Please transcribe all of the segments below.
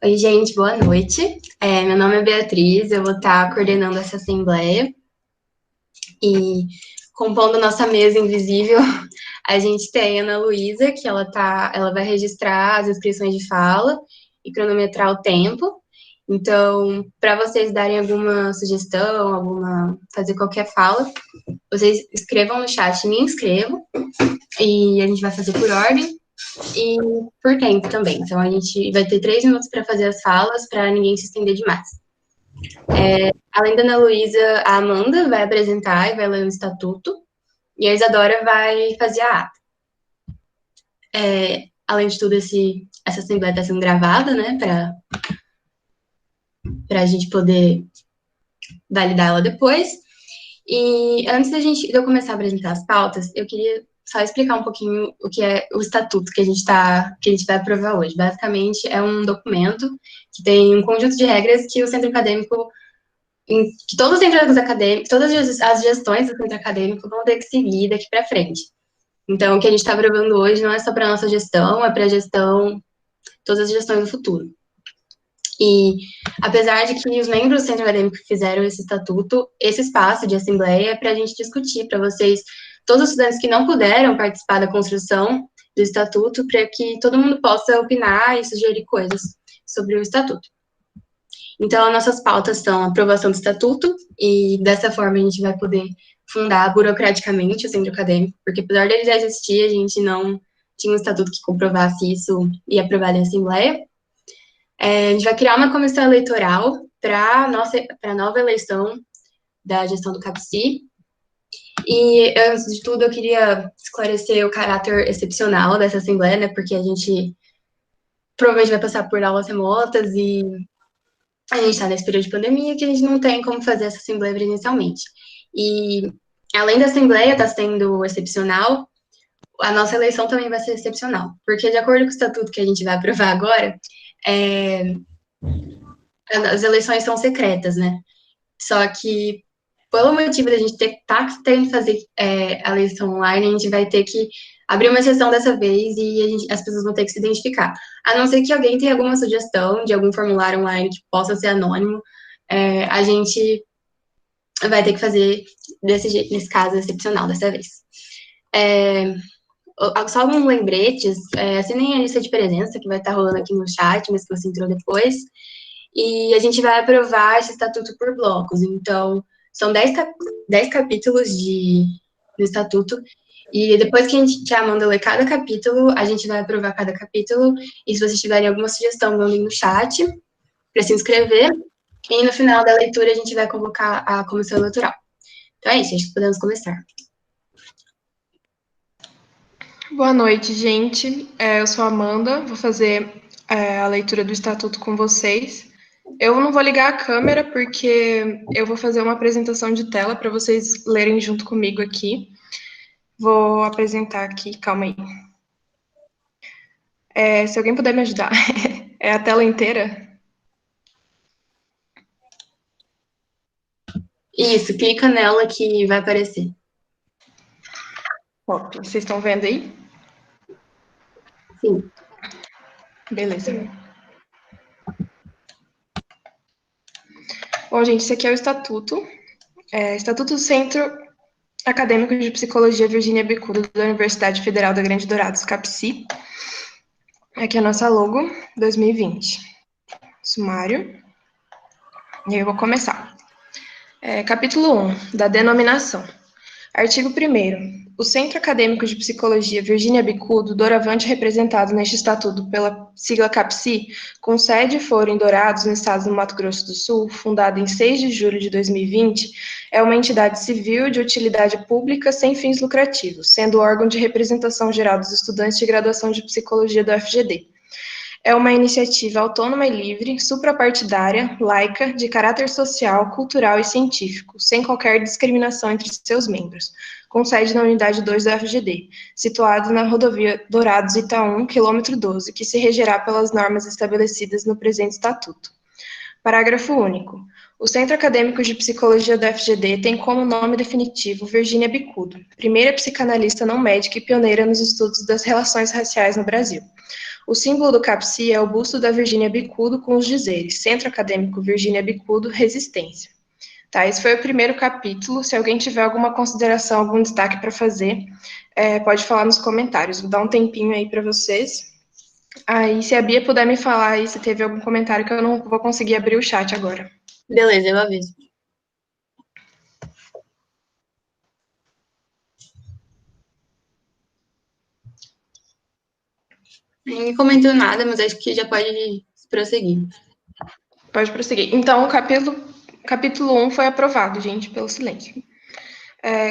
Oi, gente, boa noite. Meu nome é Beatriz, eu vou estar coordenando essa assembleia e compondo nossa mesa invisível, a gente tem a Ana Luísa, que ela vai registrar as inscrições de fala e cronometrar o tempo. Então, para vocês darem alguma sugestão, fazer qualquer fala, vocês escrevam no chat, me inscrevam, e a gente vai fazer por ordem e por tempo também. Então, a gente vai ter 3 minutos para fazer as falas, para ninguém se estender demais. Além da Ana Luísa, a Amanda vai apresentar e vai ler o estatuto, e a Isadora vai fazer a ata. Além de tudo, essa assembleia está sendo gravada, né, para a gente poder validar ela depois. E antes de eu começar a apresentar as pautas, eu queria só explicar um pouquinho o que é o estatuto que a gente vai aprovar hoje. Basicamente, é um documento que tem um conjunto de regras que o centro acadêmico, que todos os centros acadêmicos, todas as gestões do centro acadêmico vão ter que seguir daqui para frente. Então, o que a gente está aprovando hoje não é só para a nossa gestão, é para a gestão, todas as gestões do futuro. E, apesar de que os membros do centro acadêmico fizeram esse estatuto, esse espaço de assembleia é para a gente discutir, para vocês, todos os estudantes que não puderam participar da construção do estatuto, para que todo mundo possa opinar e sugerir coisas sobre o estatuto. Então, as nossas pautas são a aprovação do estatuto, e dessa forma a gente vai poder fundar burocraticamente o centro acadêmico, porque apesar dele já existir, a gente não tinha um estatuto que comprovasse isso e aprovado em assembleia. A gente vai criar uma comissão eleitoral para a nova eleição da gestão do CAPSI. E, antes de tudo, eu queria esclarecer o caráter excepcional dessa assembleia, né, porque a gente provavelmente vai passar por aulas remotas e a gente está nesse período de pandemia que a gente não tem como fazer essa assembleia presencialmente. E, além da assembleia estar sendo excepcional, a nossa eleição também vai ser excepcional, porque, de acordo com o estatuto que a gente vai aprovar agora, as eleições são secretas, né? Só que, pelo motivo da gente estar tendo que fazer a eleição online, a gente vai ter que abrir uma exceção dessa vez e as pessoas vão ter que se identificar. A não ser que alguém tenha alguma sugestão de algum formulário online que possa ser anônimo, a gente vai ter que fazer desse jeito, nesse caso excepcional dessa vez. Só alguns lembretes, assinem a lista de presença que vai estar rolando aqui no chat, mas que você entrou depois. E a gente vai aprovar esse estatuto por blocos. Então, são 10 capítulos do estatuto, e depois que a Amanda ler cada capítulo, a gente vai aprovar cada capítulo, e se vocês tiverem alguma sugestão, mandem no chat para se inscrever, e no final da leitura a gente vai convocar a comissão eleitoral. Então é isso, acho que podemos começar. Boa noite, gente. Eu sou a Amanda, vou fazer a leitura do estatuto com vocês. Eu não vou ligar a câmera porque eu vou fazer uma apresentação de tela para vocês lerem junto comigo aqui. Vou apresentar aqui, calma aí. Se alguém puder me ajudar, é a tela inteira? Isso, clica nela que vai aparecer. Ótimo, vocês estão vendo aí? Sim. Beleza. Bom, gente, esse aqui é o estatuto. Estatuto do Centro Acadêmico de Psicologia Virgínia Bicudo da Universidade Federal da Grande Dourados, CAPSI. Aqui é a nossa logo 2020. Sumário. E eu vou começar. Capítulo 1, da denominação. Artigo 1º. O Centro Acadêmico de Psicologia Virgínia Bicudo, doravante representado neste estatuto pela sigla CAPSI, com sede e foro em Dourados, no estado do Mato Grosso do Sul, fundado em 6 de julho de 2020, é uma entidade civil de utilidade pública sem fins lucrativos, sendo órgão de representação geral dos estudantes de graduação de psicologia do FGD. É uma iniciativa autônoma e livre, suprapartidária, laica, de caráter social, cultural e científico, sem qualquer discriminação entre seus membros, com sede na unidade 2 da FGD, situado na rodovia Dourados-Itaú, quilômetro 12, que se regerá pelas normas estabelecidas no presente estatuto. Parágrafo único. O Centro Acadêmico de Psicologia da FGD tem como nome definitivo Virginia Bicudo, primeira psicanalista não médica e pioneira nos estudos das relações raciais no Brasil. O símbolo do CAPSI é o busto da Virginia Bicudo com os dizeres Centro Acadêmico Virginia Bicudo, Resistência. Tá, esse foi o primeiro capítulo. Se alguém tiver alguma consideração, algum destaque para fazer, pode falar nos comentários. Vou dar um tempinho aí para vocês. Aí, se a Bia puder me falar aí se teve algum comentário, que eu não vou conseguir abrir o chat agora. Beleza, eu aviso. Ninguém comentou nada, mas acho que já pode prosseguir. Pode prosseguir. Então, o capítulo 1 foi aprovado, gente, pelo silêncio.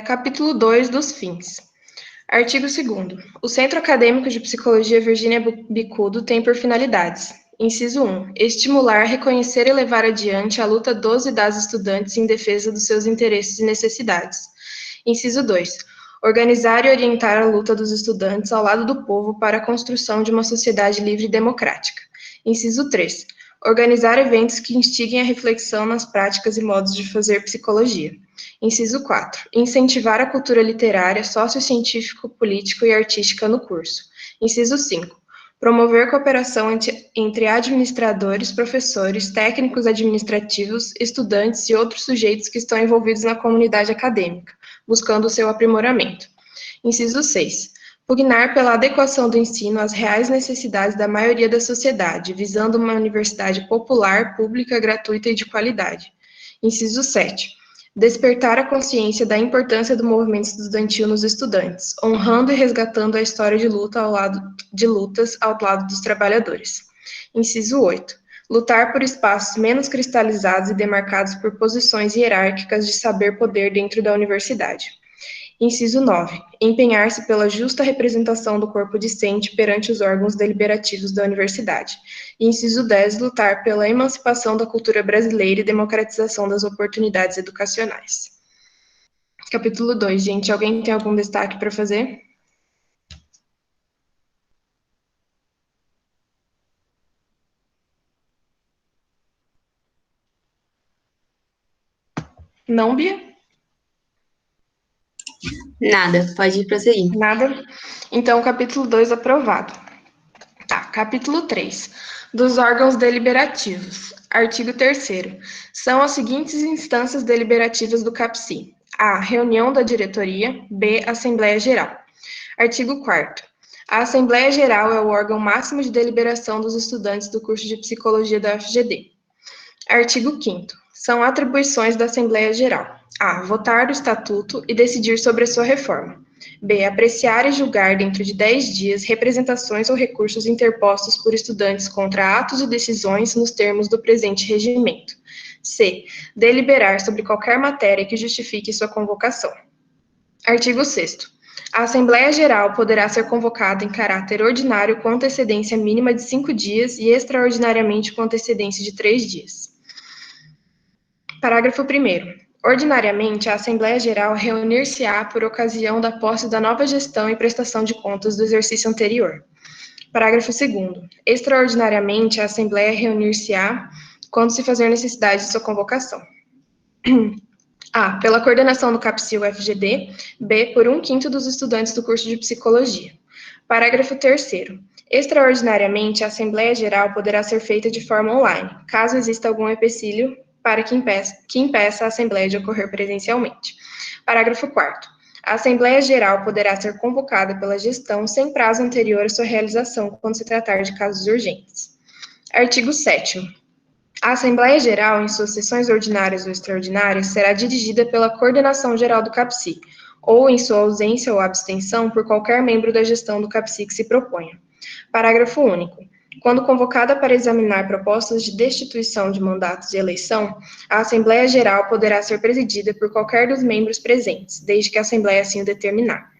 Capítulo 2 dos fins. Artigo 2º. O Centro Acadêmico de Psicologia Virginia Bicudo tem por finalidades: inciso 1. Estimular, reconhecer e levar adiante a luta dos e das estudantes em defesa dos seus interesses e necessidades. Inciso 2. Organizar e orientar a luta dos estudantes ao lado do povo para a construção de uma sociedade livre e democrática. Inciso 3. Organizar eventos que instiguem a reflexão nas práticas e modos de fazer psicologia. Inciso 4. Incentivar a cultura literária, sociocientífico, político e artística no curso. Inciso 5. Promover cooperação entre administradores, professores, técnicos administrativos, estudantes e outros sujeitos que estão envolvidos na comunidade acadêmica, buscando o seu aprimoramento. Inciso 6. Pugnar pela adequação do ensino às reais necessidades da maioria da sociedade, visando uma universidade popular, pública, gratuita e de qualidade. Inciso 7. Despertar a consciência da importância do movimento estudantil nos estudantes, honrando e resgatando a história de lutas ao lado dos trabalhadores. Inciso 8. Lutar por espaços menos cristalizados e demarcados por posições hierárquicas de saber-poder dentro da universidade. Inciso 9. Empenhar-se pela justa representação do corpo discente perante os órgãos deliberativos da universidade. Inciso 10. Lutar pela emancipação da cultura brasileira e democratização das oportunidades educacionais. Capítulo 2, gente. Alguém tem algum destaque para fazer? Não, Bia? Nada, pode prosseguir. Nada? Então, capítulo 2 aprovado. Tá, capítulo 3. Dos órgãos deliberativos. Artigo 3º. São as seguintes instâncias deliberativas do CAPSI. A. Reunião da diretoria. B. Assembleia Geral. Artigo 4º. A Assembleia Geral é o órgão máximo de deliberação dos estudantes do curso de Psicologia da UFGD. Artigo 5º. São atribuições da Assembleia Geral. A. Votar o Estatuto e decidir sobre a sua reforma. B. Apreciar e julgar dentro de 10 dias representações ou recursos interpostos por estudantes contra atos e decisões nos termos do presente regimento. C. Deliberar sobre qualquer matéria que justifique sua convocação. Artigo 6º. A Assembleia Geral poderá ser convocada em caráter ordinário com antecedência mínima de 5 dias e extraordinariamente com antecedência de 3 dias. Parágrafo 1º. Ordinariamente, a Assembleia Geral reunir-se-á por ocasião da posse da nova gestão e prestação de contas do exercício anterior. Parágrafo 2º. Extraordinariamente, a Assembleia reunir-se-á quando se fazer necessidade de sua convocação. A. Pela coordenação do CAPSI-UFGD. B. Por 1/5 dos estudantes do curso de Psicologia. Parágrafo 3º. Extraordinariamente, a Assembleia Geral poderá ser feita de forma online, caso exista algum empecilho para que impeça a Assembleia de ocorrer presencialmente. Parágrafo 4º. A Assembleia Geral poderá ser convocada pela gestão sem prazo anterior à sua realização, quando se tratar de casos urgentes. Artigo 7º. A Assembleia Geral, em suas sessões ordinárias ou extraordinárias, será dirigida pela Coordenação Geral do CAPSI, ou, em sua ausência ou abstenção, por qualquer membro da gestão do CAPSI que se proponha. Parágrafo único. Quando convocada para examinar propostas de destituição de mandatos e eleição, a Assembleia Geral poderá ser presidida por qualquer dos membros presentes, desde que a Assembleia assim o determinar.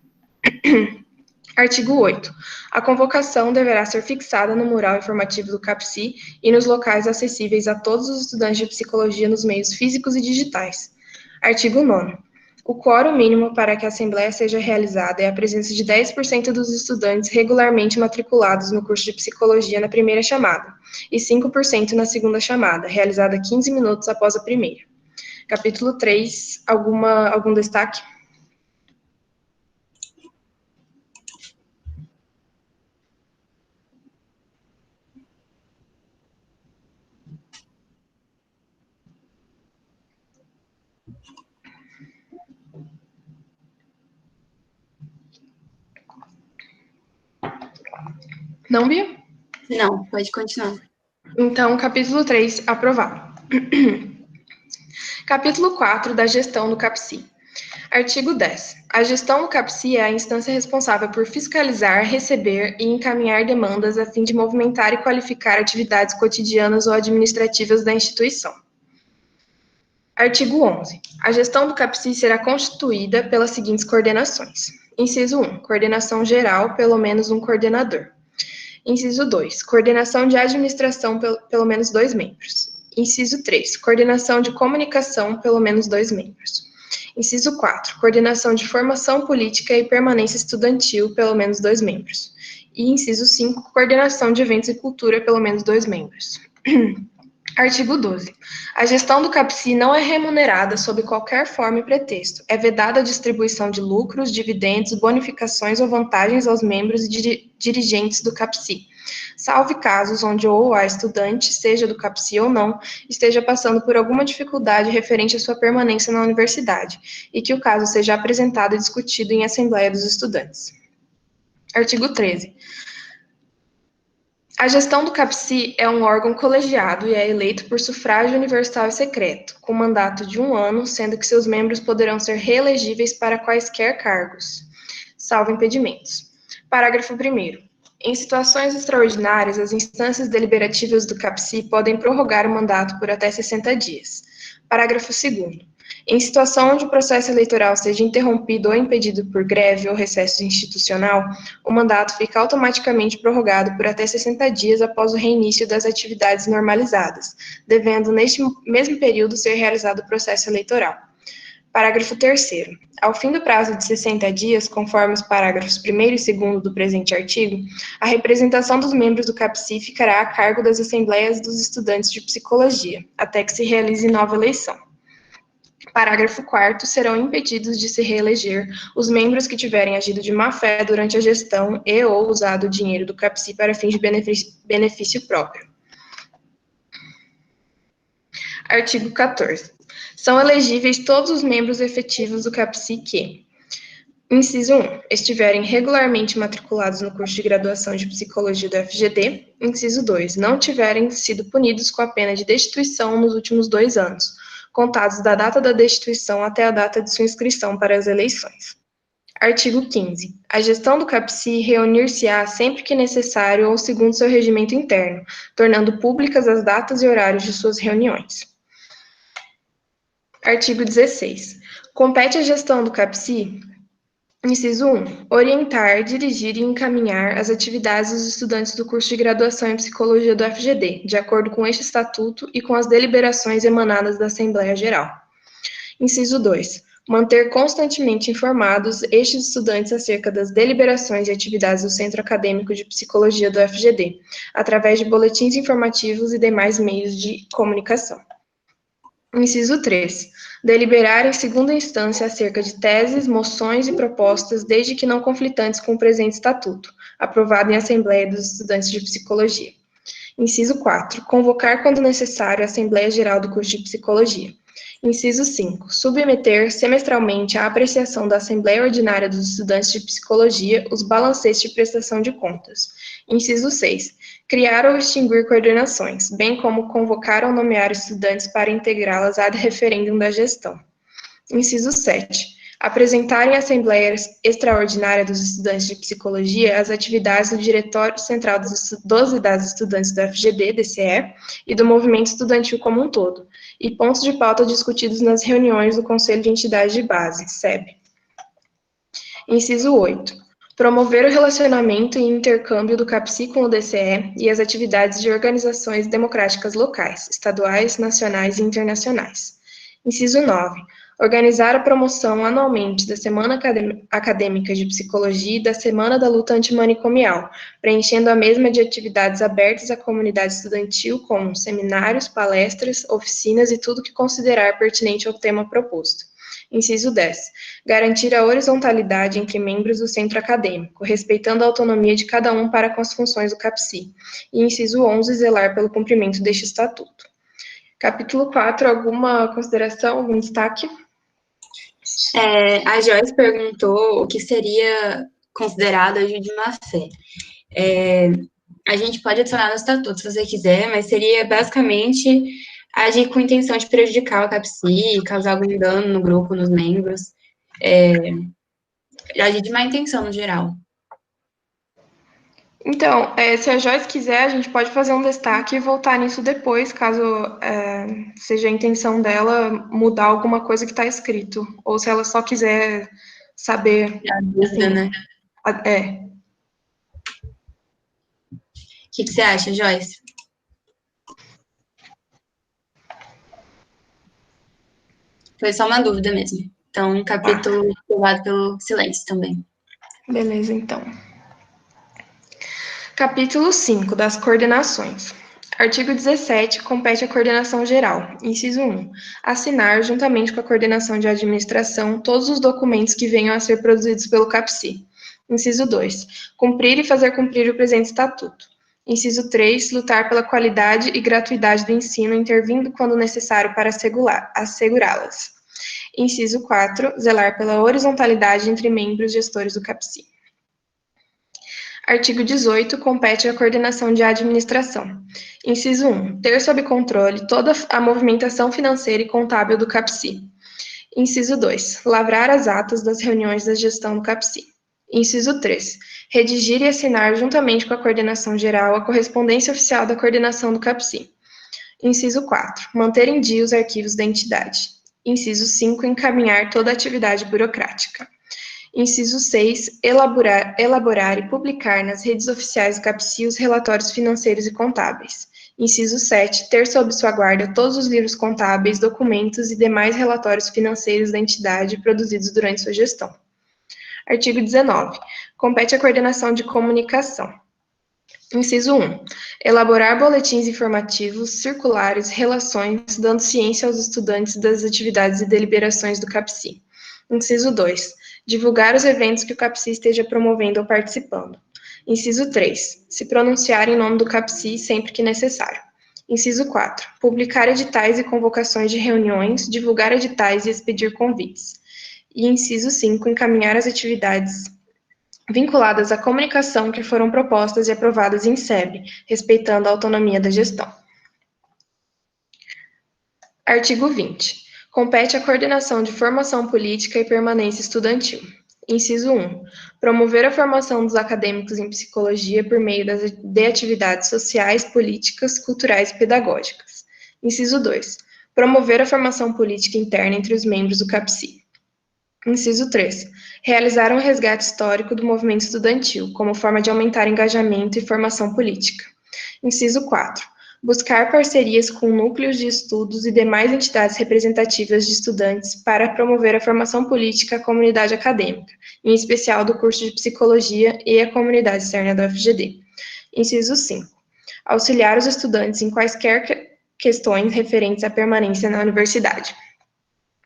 Artigo 8º. A convocação deverá ser fixada no mural informativo do CAPSI e nos locais acessíveis a todos os estudantes de psicologia nos meios físicos e digitais. Artigo 9º. O quórum mínimo para que a Assembleia seja realizada é a presença de 10% dos estudantes regularmente matriculados no curso de Psicologia na primeira chamada, e 5% na segunda chamada, realizada 15 minutos após a primeira. Capítulo 3, algum destaque? Não, Bia? Não, pode continuar. Então, capítulo 3, aprovado. Capítulo 4, da gestão do CAPSI. Artigo 10. A gestão do CAPSI é a instância responsável por fiscalizar, receber e encaminhar demandas a fim de movimentar e qualificar atividades cotidianas ou administrativas da instituição. Artigo 11. A gestão do CAPSI será constituída pelas seguintes coordenações. Inciso 1. Coordenação geral, pelo menos um coordenador. Inciso 2. Coordenação de administração, pelo menos 2 membros. Inciso 3. Coordenação de comunicação, pelo menos 2 membros. Inciso 4. Coordenação de formação política e permanência estudantil, pelo menos 2 membros. E inciso 5. Coordenação de eventos e cultura, pelo menos 2 membros. Artigo 12. A gestão do CAPSI não é remunerada sob qualquer forma e pretexto. É vedada a distribuição de lucros, dividendos, bonificações ou vantagens aos membros e dirigentes do CAPSI, salvo casos onde ou a estudante, seja do CAPSI ou não, esteja passando por alguma dificuldade referente à sua permanência na universidade, e que o caso seja apresentado e discutido em Assembleia dos Estudantes. Artigo 13. A gestão do CAPSI é um órgão colegiado e é eleito por sufrágio universal e secreto, com mandato de 1 ano, sendo que seus membros poderão ser reelegíveis para quaisquer cargos, salvo impedimentos. Parágrafo 1º. Em situações extraordinárias, as instâncias deliberativas do CAPSI podem prorrogar o mandato por até 60 dias. Parágrafo 2º. Em situação onde o processo eleitoral seja interrompido ou impedido por greve ou recesso institucional, o mandato fica automaticamente prorrogado por até 60 dias após o reinício das atividades normalizadas, devendo, neste mesmo período, ser realizado o processo eleitoral. Parágrafo 3º. Ao fim do prazo de 60 dias, conforme os parágrafos 1º e 2º do presente artigo, a representação dos membros do CAPSI ficará a cargo das Assembleias dos Estudantes de Psicologia, até que se realize nova eleição. Parágrafo 4º. Serão impedidos de se reeleger os membros que tiverem agido de má-fé durante a gestão e ou usado o dinheiro do CAPSI para fins de benefício próprio. Artigo 14. São elegíveis todos os membros efetivos do CAPSI que: inciso 1. Estiverem regularmente matriculados no curso de graduação de Psicologia do FGD. Inciso 2. Não tiverem sido punidos com a pena de destituição nos últimos 2 anos, contados da data da destituição até a data de sua inscrição para as eleições. Artigo 15. A gestão do CAPSI reunir-se-á sempre que necessário ou segundo seu regimento interno, tornando públicas as datas e horários de suas reuniões. Artigo 16. Compete à gestão do CAPSI, inciso 1, orientar, dirigir e encaminhar as atividades dos estudantes do curso de graduação em Psicologia do FGD, de acordo com este estatuto e com as deliberações emanadas da Assembleia Geral. Inciso 2, manter constantemente informados estes estudantes acerca das deliberações e atividades do Centro Acadêmico de Psicologia do FGD, através de boletins informativos e demais meios de comunicação. Inciso 3. Deliberar em segunda instância acerca de teses, moções e propostas, desde que não conflitantes com o presente estatuto, aprovado em Assembleia dos Estudantes de Psicologia. Inciso 4. Convocar, quando necessário, a Assembleia Geral do curso de Psicologia. Inciso 5. Submeter semestralmente à apreciação da Assembleia Ordinária dos Estudantes de Psicologia os balancetes de prestação de contas. Inciso 6. Criar ou extinguir coordenações, bem como convocar ou nomear estudantes para integrá-las ad referendum da gestão. Inciso 7. Apresentar em Assembleia Extraordinária dos Estudantes de Psicologia as atividades do Diretório Central dos e das Estudantes do FGD, DCE, e do Movimento Estudantil como um todo, e pontos de pauta discutidos nas reuniões do Conselho de Entidade de Base, SEB. Inciso 8. Promover o relacionamento e intercâmbio do CAPSI com o DCE e as atividades de organizações democráticas locais, estaduais, nacionais e internacionais. Inciso 9. Organizar a promoção anualmente da Semana Acadêmica de Psicologia e da Semana da Luta Antimanicomial, preenchendo a mesma de atividades abertas à comunidade estudantil, como seminários, palestras, oficinas e tudo que considerar pertinente ao tema proposto. Inciso 10. Garantir a horizontalidade entre membros do centro acadêmico, respeitando a autonomia de cada um para com as funções do CAPCI. E inciso 11. Zelar pelo cumprimento deste estatuto. Capítulo 4. Alguma consideração, algum destaque? A Joyce perguntou o que seria considerado ajuda de má-fé. A gente pode adicionar no estatuto, se você quiser, mas seria basicamente agir com intenção de prejudicar o CAPCI, causar algum dano no grupo, nos membros, agir de má intenção no geral. Então, se a Joyce quiser, a gente pode fazer um destaque e voltar nisso depois, caso seja a intenção dela mudar alguma coisa que está escrito. Ou se ela só quiser saber. A dúvida, assim, né? O que você acha, Joyce? Foi só uma dúvida mesmo. Então, um capítulo aprovado pelo silêncio também. Beleza, então. Capítulo 5, das coordenações. Artigo 17, compete à coordenação geral. Inciso 1. Assinar, juntamente com a coordenação de administração, todos os documentos que venham a ser produzidos pelo CAPCI. Inciso 2. Cumprir e fazer cumprir o presente estatuto. Inciso 3. Lutar pela qualidade e gratuidade do ensino, intervindo quando necessário para assegurá-las. Inciso 4. Zelar pela horizontalidade entre membros gestores do CAPCI. Artigo 18. Compete à coordenação de administração. Inciso 1. Ter sob controle toda a movimentação financeira e contábil do CAPCI. Inciso 2. Lavrar as atas das reuniões da gestão do CAPCI. Inciso 3. Redigir e assinar, juntamente com a coordenação geral, a correspondência oficial da coordenação do CAPCI. Inciso 4. Manter em dia os arquivos da entidade. Inciso 5. Encaminhar toda a atividade burocrática. Inciso 6. Elaborar e publicar nas redes oficiais do CAPCI os relatórios financeiros e contábeis. Inciso 7. Ter sob sua guarda todos os livros contábeis, documentos e demais relatórios financeiros da entidade produzidos durante sua gestão. Artigo 19. Compete à coordenação de comunicação. Inciso 1. Elaborar boletins informativos, circulares, relações, dando ciência aos estudantes das atividades e deliberações do CAPCI. Inciso 2. Divulgar os eventos que o CAPCI esteja promovendo ou participando. Inciso 3. Se pronunciar em nome do CAPCI sempre que necessário. Inciso 4. Publicar editais e convocações de reuniões, divulgar editais e expedir convites. E inciso 5. Encaminhar as atividades vinculadas à comunicação que foram propostas e aprovadas em SEB, respeitando a autonomia da gestão. Artigo 20. Compete à coordenação de formação política e permanência estudantil. Inciso 1. Promover a formação dos acadêmicos em psicologia por meio de atividades sociais, políticas, culturais e pedagógicas. Inciso 2. Promover a formação política interna entre os membros do CAPCI. Inciso 3. Realizar um resgate histórico do movimento estudantil, como forma de aumentar engajamento e formação política. Inciso 4. Buscar parcerias com núcleos de estudos e demais entidades representativas de estudantes para promover a formação política à comunidade acadêmica, em especial do curso de Psicologia e a comunidade externa da UFGD. Inciso 5. Auxiliar os estudantes em quaisquer questões referentes à permanência na universidade.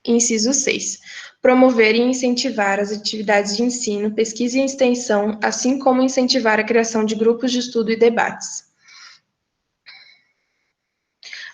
Inciso 6. Promover e incentivar as atividades de ensino, pesquisa e extensão, assim como incentivar a criação de grupos de estudo e debates.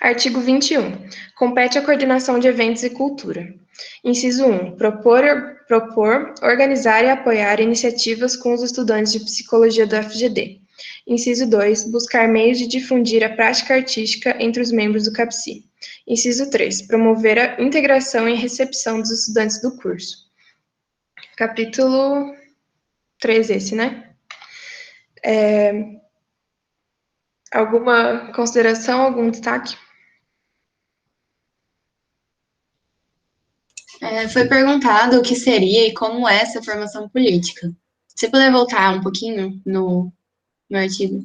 Artigo 21. Compete à coordenação de eventos e cultura. Inciso 1. Propor, organizar e apoiar iniciativas com os estudantes de psicologia da UFGD. Inciso 2. Buscar meios de difundir a prática artística entre os membros do CAPCI. Inciso 3. Promover a integração e recepção dos estudantes do curso. Capítulo 3 esse, né? Alguma consideração, algum destaque? Foi perguntado o que seria e como é essa formação política. Se puder voltar um pouquinho no artigo.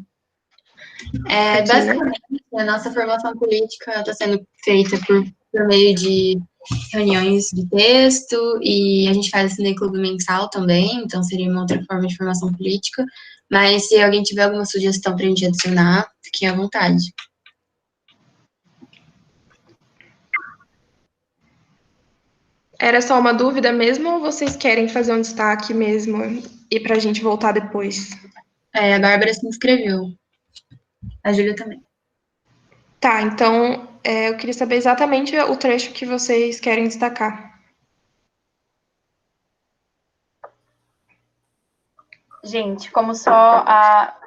Basicamente, a nossa formação política está sendo feita por meio de reuniões de texto, e a gente faz esse clube mensal também, então seria uma outra forma de formação política. Mas se alguém tiver alguma sugestão para a gente adicionar, fiquem à vontade. Era só uma dúvida mesmo ou vocês querem fazer um destaque mesmo e para a gente voltar depois? A Bárbara se inscreveu. A Júlia também. Tá, então eu queria saber exatamente o trecho que vocês querem destacar. Gente, como só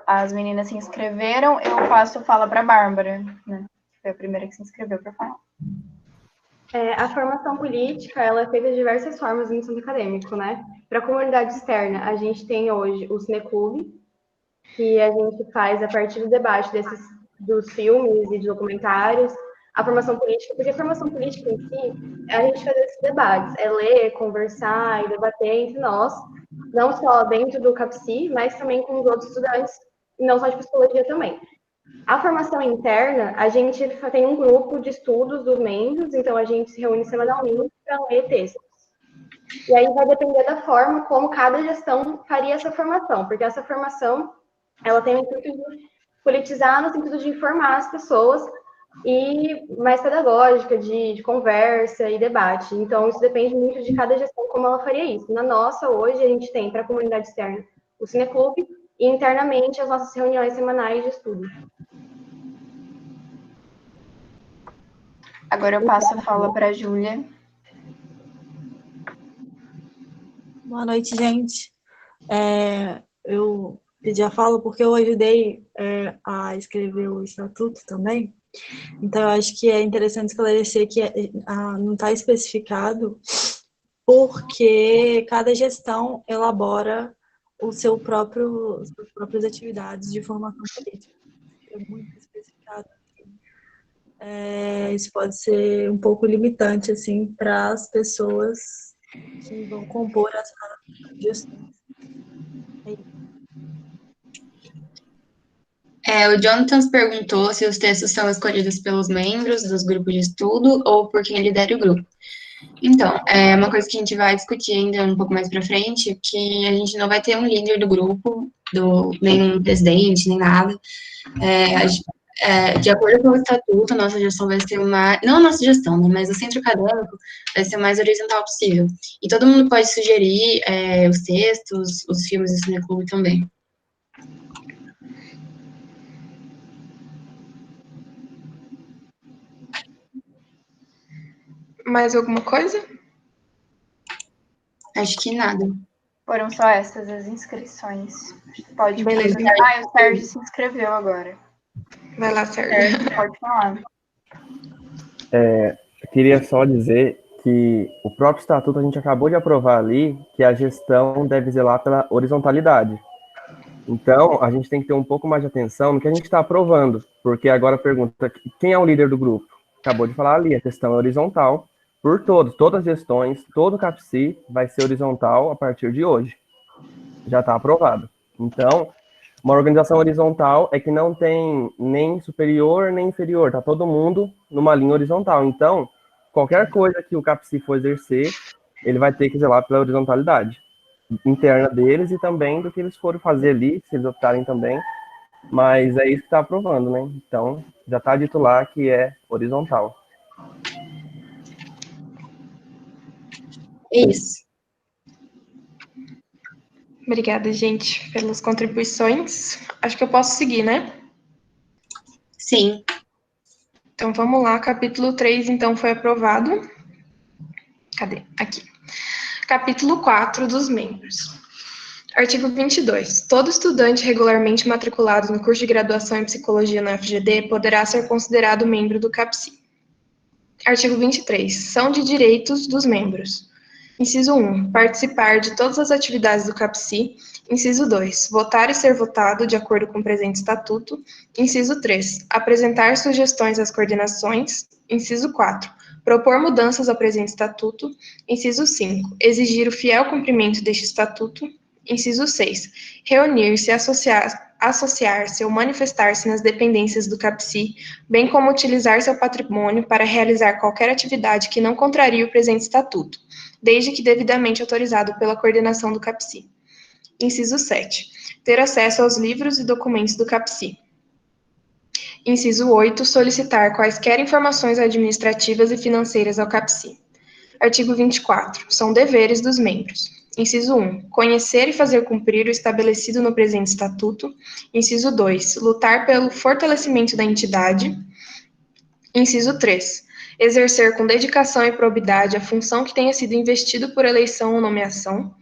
as meninas se inscreveram, eu passo fala para a Bárbara, né? Foi a primeira que se inscreveu para falar. A formação política, ela é feita de diversas formas no centro acadêmico, né? Para a comunidade externa, a gente tem hoje o Cineclube, que a gente faz a partir do debate dos filmes e de documentários, a formação política, porque a formação política em si é a gente fazer esses debates, é ler, conversar e debater entre nós, não só dentro do CAPSI, mas também com os outros estudantes, e não só de psicologia também. A formação interna, a gente tem um grupo de estudos dos membros, então a gente se reúne semanalmente para ler textos. E aí vai depender da forma como cada gestão faria essa formação, porque essa formação, ela tem o intuito de politizar no sentido de informar as pessoas e mais pedagógica, de conversa e debate. Então, isso depende muito de cada gestão, como ela faria isso. Na nossa, hoje, a gente tem para a comunidade externa o Cineclube e internamente as nossas reuniões semanais de estudo. Agora eu passo a fala para a Júlia. Boa noite, gente. Eu pedi a fala porque eu ajudei a escrever o estatuto também. Então, eu acho que é interessante esclarecer que não está especificado porque cada gestão elabora suas próprias atividades de formação política. É muito especificado. Isso pode ser um pouco limitante assim, para as pessoas que vão compor as gestões. O Jonathan perguntou se os textos são escolhidos pelos membros dos grupos de estudo ou por quem lidera o grupo. Então, é uma coisa que a gente vai discutir ainda um pouco mais para frente, que a gente não vai ter um líder do grupo, nem um presidente, nem nada. De acordo com o estatuto, a nossa gestão vai ser não a nossa gestão, né, mas o centro acadêmico vai ser o mais horizontal possível. E todo mundo pode sugerir os textos, os filmes do Cineclube também. Mais alguma coisa? Acho que nada. Foram só essas as inscrições. Pode Beleza. o Sérgio se inscreveu agora. Vai lá, Sérgio. Pode falar. Eu queria só dizer que o próprio estatuto a gente acabou de aprovar ali que a gestão deve zelar pela horizontalidade. Então, a gente tem que ter um pouco mais de atenção no que a gente está aprovando, porque agora pergunta quem é o líder do grupo? Acabou de falar ali, a gestão é horizontal por todas as gestões, todo o CAPSI vai ser horizontal a partir de hoje. Já está aprovado. Então, uma organização horizontal é que não tem nem superior nem inferior, está todo mundo numa linha horizontal. Então, qualquer coisa que o CAPSI for exercer, ele vai ter que zelar pela horizontalidade interna deles e também do que eles forem fazer ali, se eles optarem também, mas é isso que está aprovando, né? Então, já está dito lá que é horizontal. Isso. Obrigada, gente, pelas contribuições. Acho que eu posso seguir, né? Sim. Então, vamos lá. Capítulo 3, então, foi aprovado. Cadê? Aqui. Capítulo 4 dos membros. Artigo 22. Todo estudante regularmente matriculado no curso de graduação em psicologia na UFGD poderá ser considerado membro do CAPSI. Artigo 23. São de direitos dos membros. Inciso 1. Participar de todas as atividades do CAPSI. Inciso 2. Votar e ser votado de acordo com o presente estatuto. Inciso 3. Apresentar sugestões às coordenações. Inciso 4. Propor mudanças ao presente estatuto. Inciso 5. Exigir o fiel cumprimento deste estatuto. Inciso 6. Reunir-se, associar-se ou manifestar-se nas dependências do CAPSI, bem como utilizar seu patrimônio para realizar qualquer atividade que não contrarie o presente estatuto, desde que devidamente autorizado pela coordenação do CAPSI. Inciso 7. Ter acesso aos livros e documentos do CAPSI. Inciso 8. Solicitar quaisquer informações administrativas e financeiras ao CAPSI. Artigo 24. São deveres dos membros. Inciso 1. Conhecer e fazer cumprir o estabelecido no presente estatuto. Inciso 2. Lutar pelo fortalecimento da entidade. Inciso 3. Exercer com dedicação e probidade a função que tenha sido investido por eleição ou nomeação.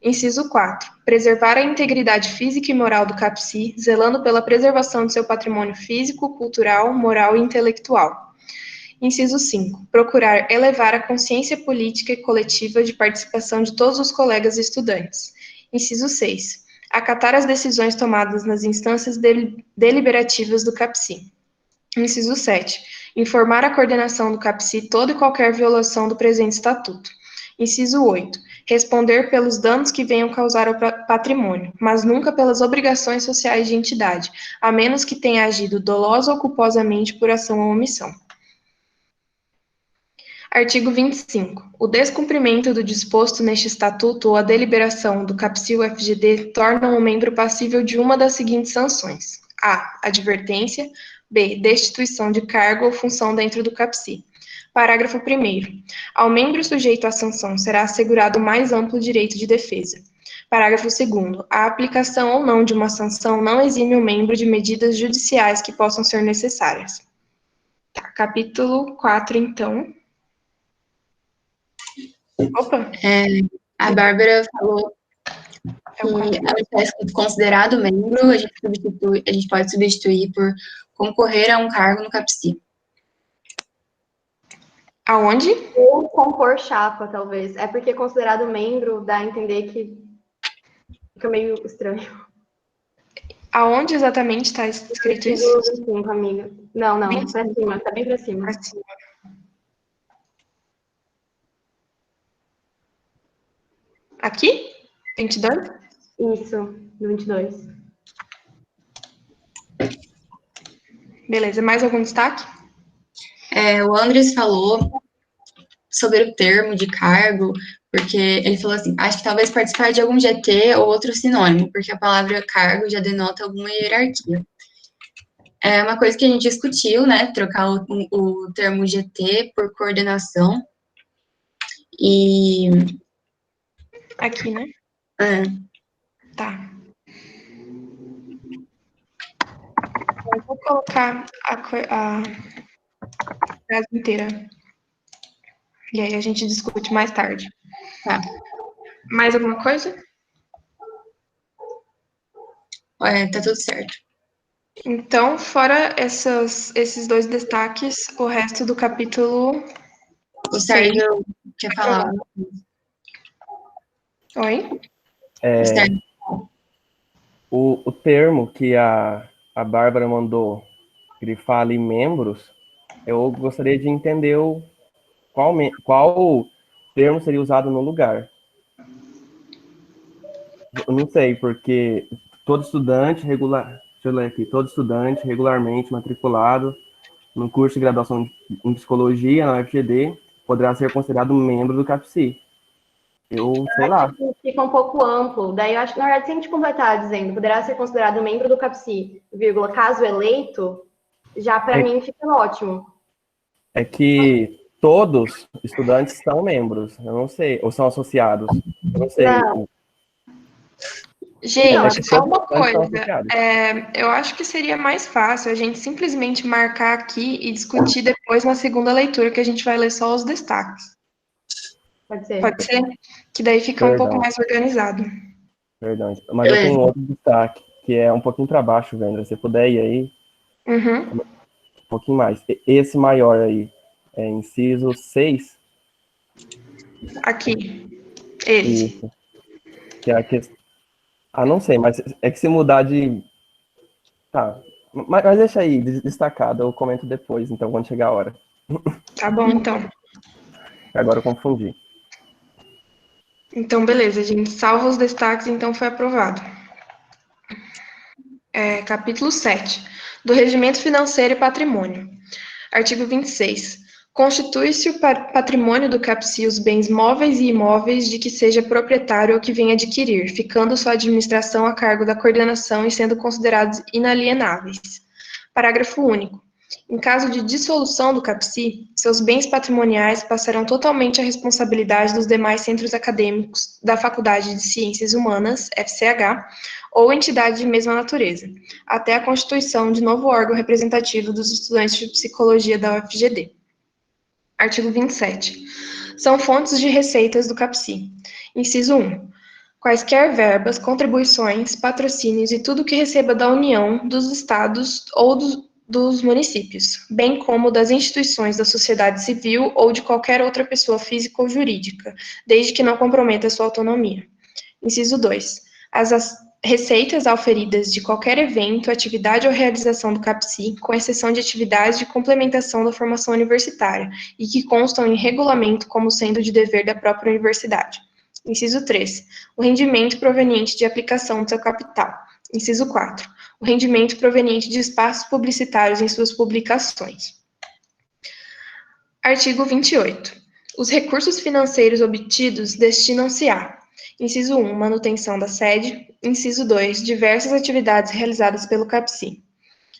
Inciso 4. Preservar a integridade física e moral do CAPSI, zelando pela preservação de seu patrimônio físico, cultural, moral e intelectual. Inciso 5. Procurar elevar a consciência política e coletiva de participação de todos os colegas estudantes. Inciso 6. Acatar as decisões tomadas nas instâncias deliberativas do CAPSI. Inciso 7. Informar a coordenação do CAPSI toda e qualquer violação do presente estatuto. Inciso 8. Responder pelos danos que venham causar ao patrimônio, mas nunca pelas obrigações sociais de entidade, a menos que tenha agido dolosa ou culposamente por ação ou omissão. Artigo 25. O descumprimento do disposto neste estatuto ou a deliberação do CAPSI-UFGD tornam o membro passível de uma das seguintes sanções: A. Advertência. B. Destituição de cargo ou função dentro do CAPSI. Parágrafo 1º. Ao membro sujeito à sanção será assegurado o mais amplo direito de defesa. Parágrafo 2º. A aplicação ou não de uma sanção não exime o membro de medidas judiciais que possam ser necessárias. Capítulo 4, então. Opa! A Bárbara falou que ela está escrito considerado membro, a gente pode substituir por concorrer a um cargo no CAPSI. Aonde? Ou compor chapa, talvez. É porque considerado membro dá a entender que fica meio estranho. Aonde exatamente está escrito isso? 25, amiga. Não, pra cima, tá bem pra cima. Pra cima. Aqui? 22? Isso, no 22. Beleza, mais algum destaque? O Andres falou sobre o termo de cargo, porque ele falou assim, acho que talvez participar de algum GT ou outro sinônimo, porque a palavra cargo já denota alguma hierarquia. É uma coisa que a gente discutiu, né, trocar o termo GT por coordenação, e... Aqui, né? Tá. Eu vou colocar a frase inteira. E aí a gente discute mais tarde. Tá. Mais alguma coisa? Tá tudo certo. Então, fora esses dois destaques, o resto do capítulo... O Sérgio quer falar. Oi? O termo que a Bárbara mandou grifar ali, membros, eu gostaria de entender qual termo seria usado no lugar. Eu não sei, porque todo estudante regularmente matriculado no curso de graduação em psicologia na UFGD poderá ser considerado membro do CAPSI. Eu sei lá. Fica um pouco amplo. Daí eu acho que, na verdade, se a gente completar dizendo poderá ser considerado membro do CAPSI, vírgula, caso eleito, já para mim fica ótimo. É que todos estudantes são membros, eu não sei, ou são associados, eu não sei. Não. Gente, só uma coisa, eu acho que seria mais fácil a gente simplesmente marcar aqui e discutir depois na segunda leitura, que a gente vai ler só os destaques. Pode ser. Pode ser? Que daí fica um pouco mais organizado. Verdade. Mas eu tenho outro destaque, que é um pouquinho para baixo, Vendra. Se puder ir aí, um pouquinho mais. Esse maior aí, é inciso 6. Aqui. Esse. Isso. Que é a questão... não sei, mas é que se mudar de... Tá, mas deixa aí, destacado, eu comento depois, então, quando chegar a hora. Tá bom, então. Agora eu confundi. Então, beleza, gente. Salva os destaques, então foi aprovado. Capítulo 7. Do Regimento Financeiro e Patrimônio. Artigo 26. Constitui-se o patrimônio do CAPCI os bens móveis e imóveis de que seja proprietário ou que venha adquirir, ficando sua administração a cargo da coordenação e sendo considerados inalienáveis. Parágrafo único. Em caso de dissolução do CAPCI, seus bens patrimoniais passarão totalmente à responsabilidade dos demais centros acadêmicos da Faculdade de Ciências Humanas, FCH, ou entidade de mesma natureza, até a constituição de novo órgão representativo dos estudantes de psicologia da UFGD. Artigo 27. São fontes de receitas do CAPCI. Inciso 1. Quaisquer verbas, contribuições, patrocínios e tudo que receba da União, dos estados ou dos municípios, bem como das instituições da sociedade civil ou de qualquer outra pessoa física ou jurídica, desde que não comprometa sua autonomia. Inciso 2. As receitas auferidas de qualquer evento, atividade ou realização do CAPCI, com exceção de atividades de complementação da formação universitária e que constam em regulamento como sendo de dever da própria universidade. Inciso 3. O rendimento proveniente de aplicação do seu capital. Inciso 4. O rendimento proveniente de espaços publicitários em suas publicações. Artigo 28. Os recursos financeiros obtidos destinam-se a: inciso 1, manutenção da sede. Inciso 2, diversas atividades realizadas pelo CAPCI.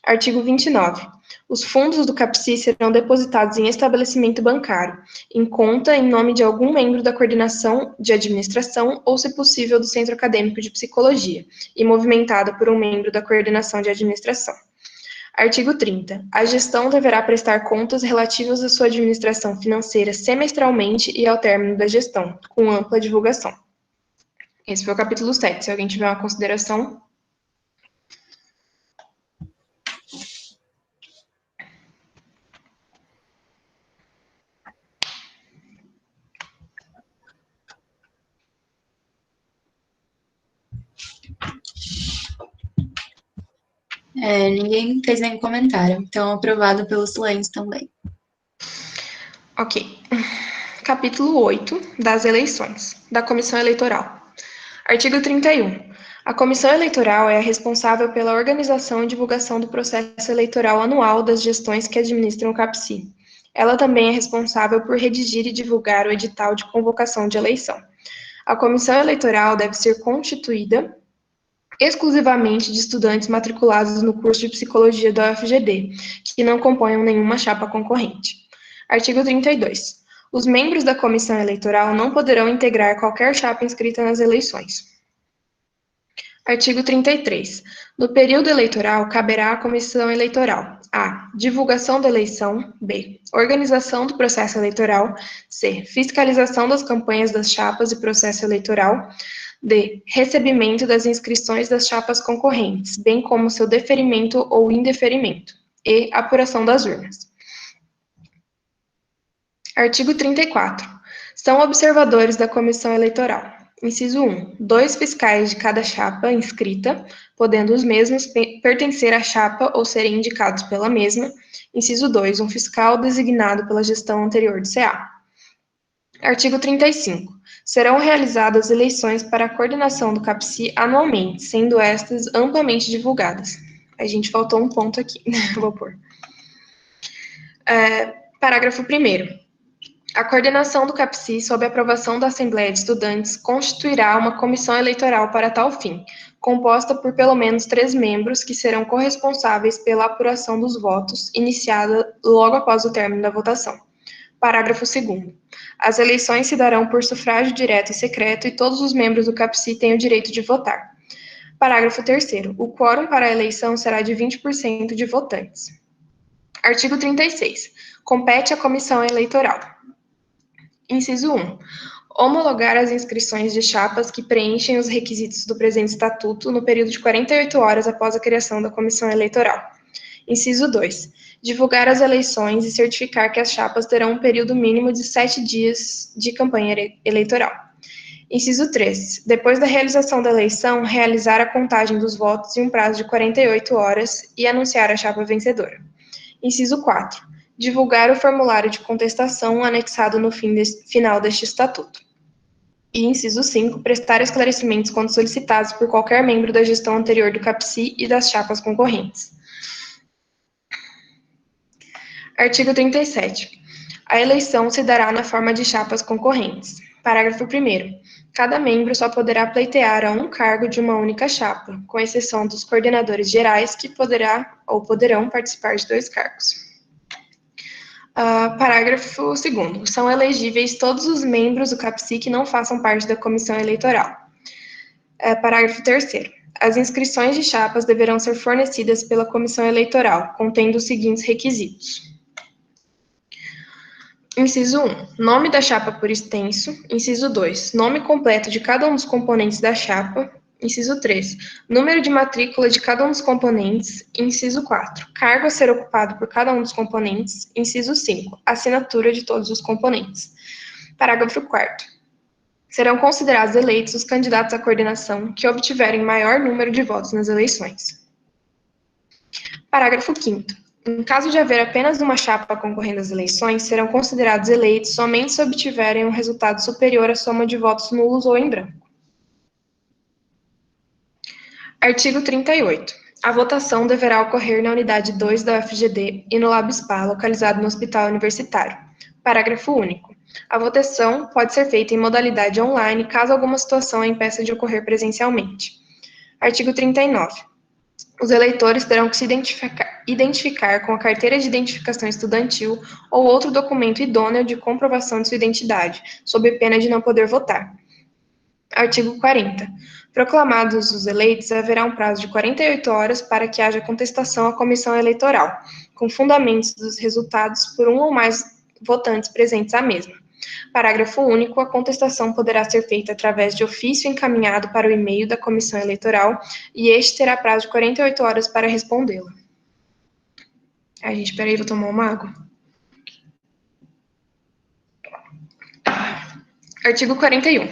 Artigo 29. Os fundos do CAPCI serão depositados em estabelecimento bancário, em conta em nome de algum membro da coordenação de administração ou, se possível, do Centro Acadêmico de Psicologia, e movimentada por um membro da coordenação de administração. Artigo 30. A gestão deverá prestar contas relativas à sua administração financeira semestralmente e ao término da gestão, com ampla divulgação. Esse foi o capítulo 7. Se alguém tiver uma consideração. Ninguém fez nenhum comentário, então aprovado pelo silêncio também. Ok. Capítulo 8, das eleições, da Comissão Eleitoral. Artigo 31. A Comissão Eleitoral é a responsável pela organização e divulgação do processo eleitoral anual das gestões que administram o CAPCI. Ela também é responsável por redigir e divulgar o edital de convocação de eleição. A Comissão Eleitoral deve ser constituída exclusivamente de estudantes matriculados no curso de Psicologia da UFGD, que não componham nenhuma chapa concorrente. Artigo 32. Os membros da Comissão Eleitoral não poderão integrar qualquer chapa inscrita nas eleições. Artigo 33. No período eleitoral, caberá à Comissão Eleitoral: a. Divulgação da eleição. B. Organização do processo eleitoral. C. Fiscalização das campanhas das chapas e processo eleitoral. D. Recebimento das inscrições das chapas concorrentes, bem como seu deferimento ou indeferimento. E. Apuração das urnas. Artigo 34. São observadores da Comissão Eleitoral. Inciso 1. 2 fiscais de cada chapa inscrita, podendo os mesmos pertencer à chapa ou serem indicados pela mesma. Inciso 2. Um fiscal designado pela gestão anterior do CA. Artigo 35. Serão realizadas eleições para a coordenação do CAPCI anualmente, sendo estas amplamente divulgadas. A gente faltou um ponto aqui, vou pôr. Parágrafo 1º. A coordenação do CAPCI, sob aprovação da Assembleia de Estudantes, constituirá uma comissão eleitoral para tal fim, composta por pelo menos 3 membros que serão corresponsáveis pela apuração dos votos, iniciada logo após o término da votação. Parágrafo 2º. As eleições se darão por sufrágio direto e secreto e todos os membros do CAPCI têm o direito de votar. Parágrafo 3º. O quórum para a eleição será de 20% de votantes. Artigo 36. Compete à Comissão Eleitoral: inciso 1. Homologar as inscrições de chapas que preenchem os requisitos do presente estatuto no período de 48 horas após a criação da Comissão Eleitoral. Inciso 2. Divulgar as eleições e certificar que as chapas terão um período mínimo de 7 dias de campanha eleitoral. Inciso 3. Depois da realização da eleição, realizar a contagem dos votos em um prazo de 48 horas e anunciar a chapa vencedora. Inciso 4. Divulgar o formulário de contestação anexado no final deste estatuto. E inciso 5, prestar esclarecimentos quando solicitados por qualquer membro da gestão anterior do CAPCI e das chapas concorrentes. Artigo 37. A eleição se dará na forma de chapas concorrentes. Parágrafo 1º. Cada membro só poderá pleitear a um cargo de uma única chapa, com exceção dos coordenadores gerais, que poderão participar de 2 cargos. Parágrafo 2º. São elegíveis todos os membros do CAPCI que não façam parte da comissão eleitoral. Parágrafo 3º. As inscrições de chapas deverão ser fornecidas pela comissão eleitoral, contendo os seguintes requisitos. Inciso 1. Nome da chapa por extenso. Inciso 2. Nome completo de cada um dos componentes da chapa. Inciso 3. Número de matrícula de cada um dos componentes. Inciso 4. Cargo a ser ocupado por cada um dos componentes. Inciso 5. Assinatura de todos os componentes. Parágrafo 4º. Serão considerados eleitos os candidatos à coordenação que obtiverem maior número de votos nas eleições. Parágrafo 5º. Em caso de haver apenas uma chapa concorrendo às eleições, serão considerados eleitos somente se obtiverem um resultado superior à soma de votos nulos ou em branco. Artigo 38. A votação deverá ocorrer na unidade 2 da UFGD e no Lab Spa, localizado no Hospital Universitário. Parágrafo único. A votação pode ser feita em modalidade online, caso alguma situação a impeça de ocorrer presencialmente. Artigo 39. Os eleitores terão que se identificar com a carteira de identificação estudantil ou outro documento idôneo de comprovação de sua identidade, sob pena de não poder votar. Artigo 40. Proclamados os eleitos, haverá um prazo de 48 horas para que haja contestação à comissão eleitoral, com fundamentos dos resultados por um ou mais votantes presentes à mesma. Parágrafo único. A contestação poderá ser feita através de ofício encaminhado para o e-mail da comissão eleitoral e este terá prazo de 48 horas para respondê-la. Ai, gente, peraí, vou tomar uma água. Artigo 41.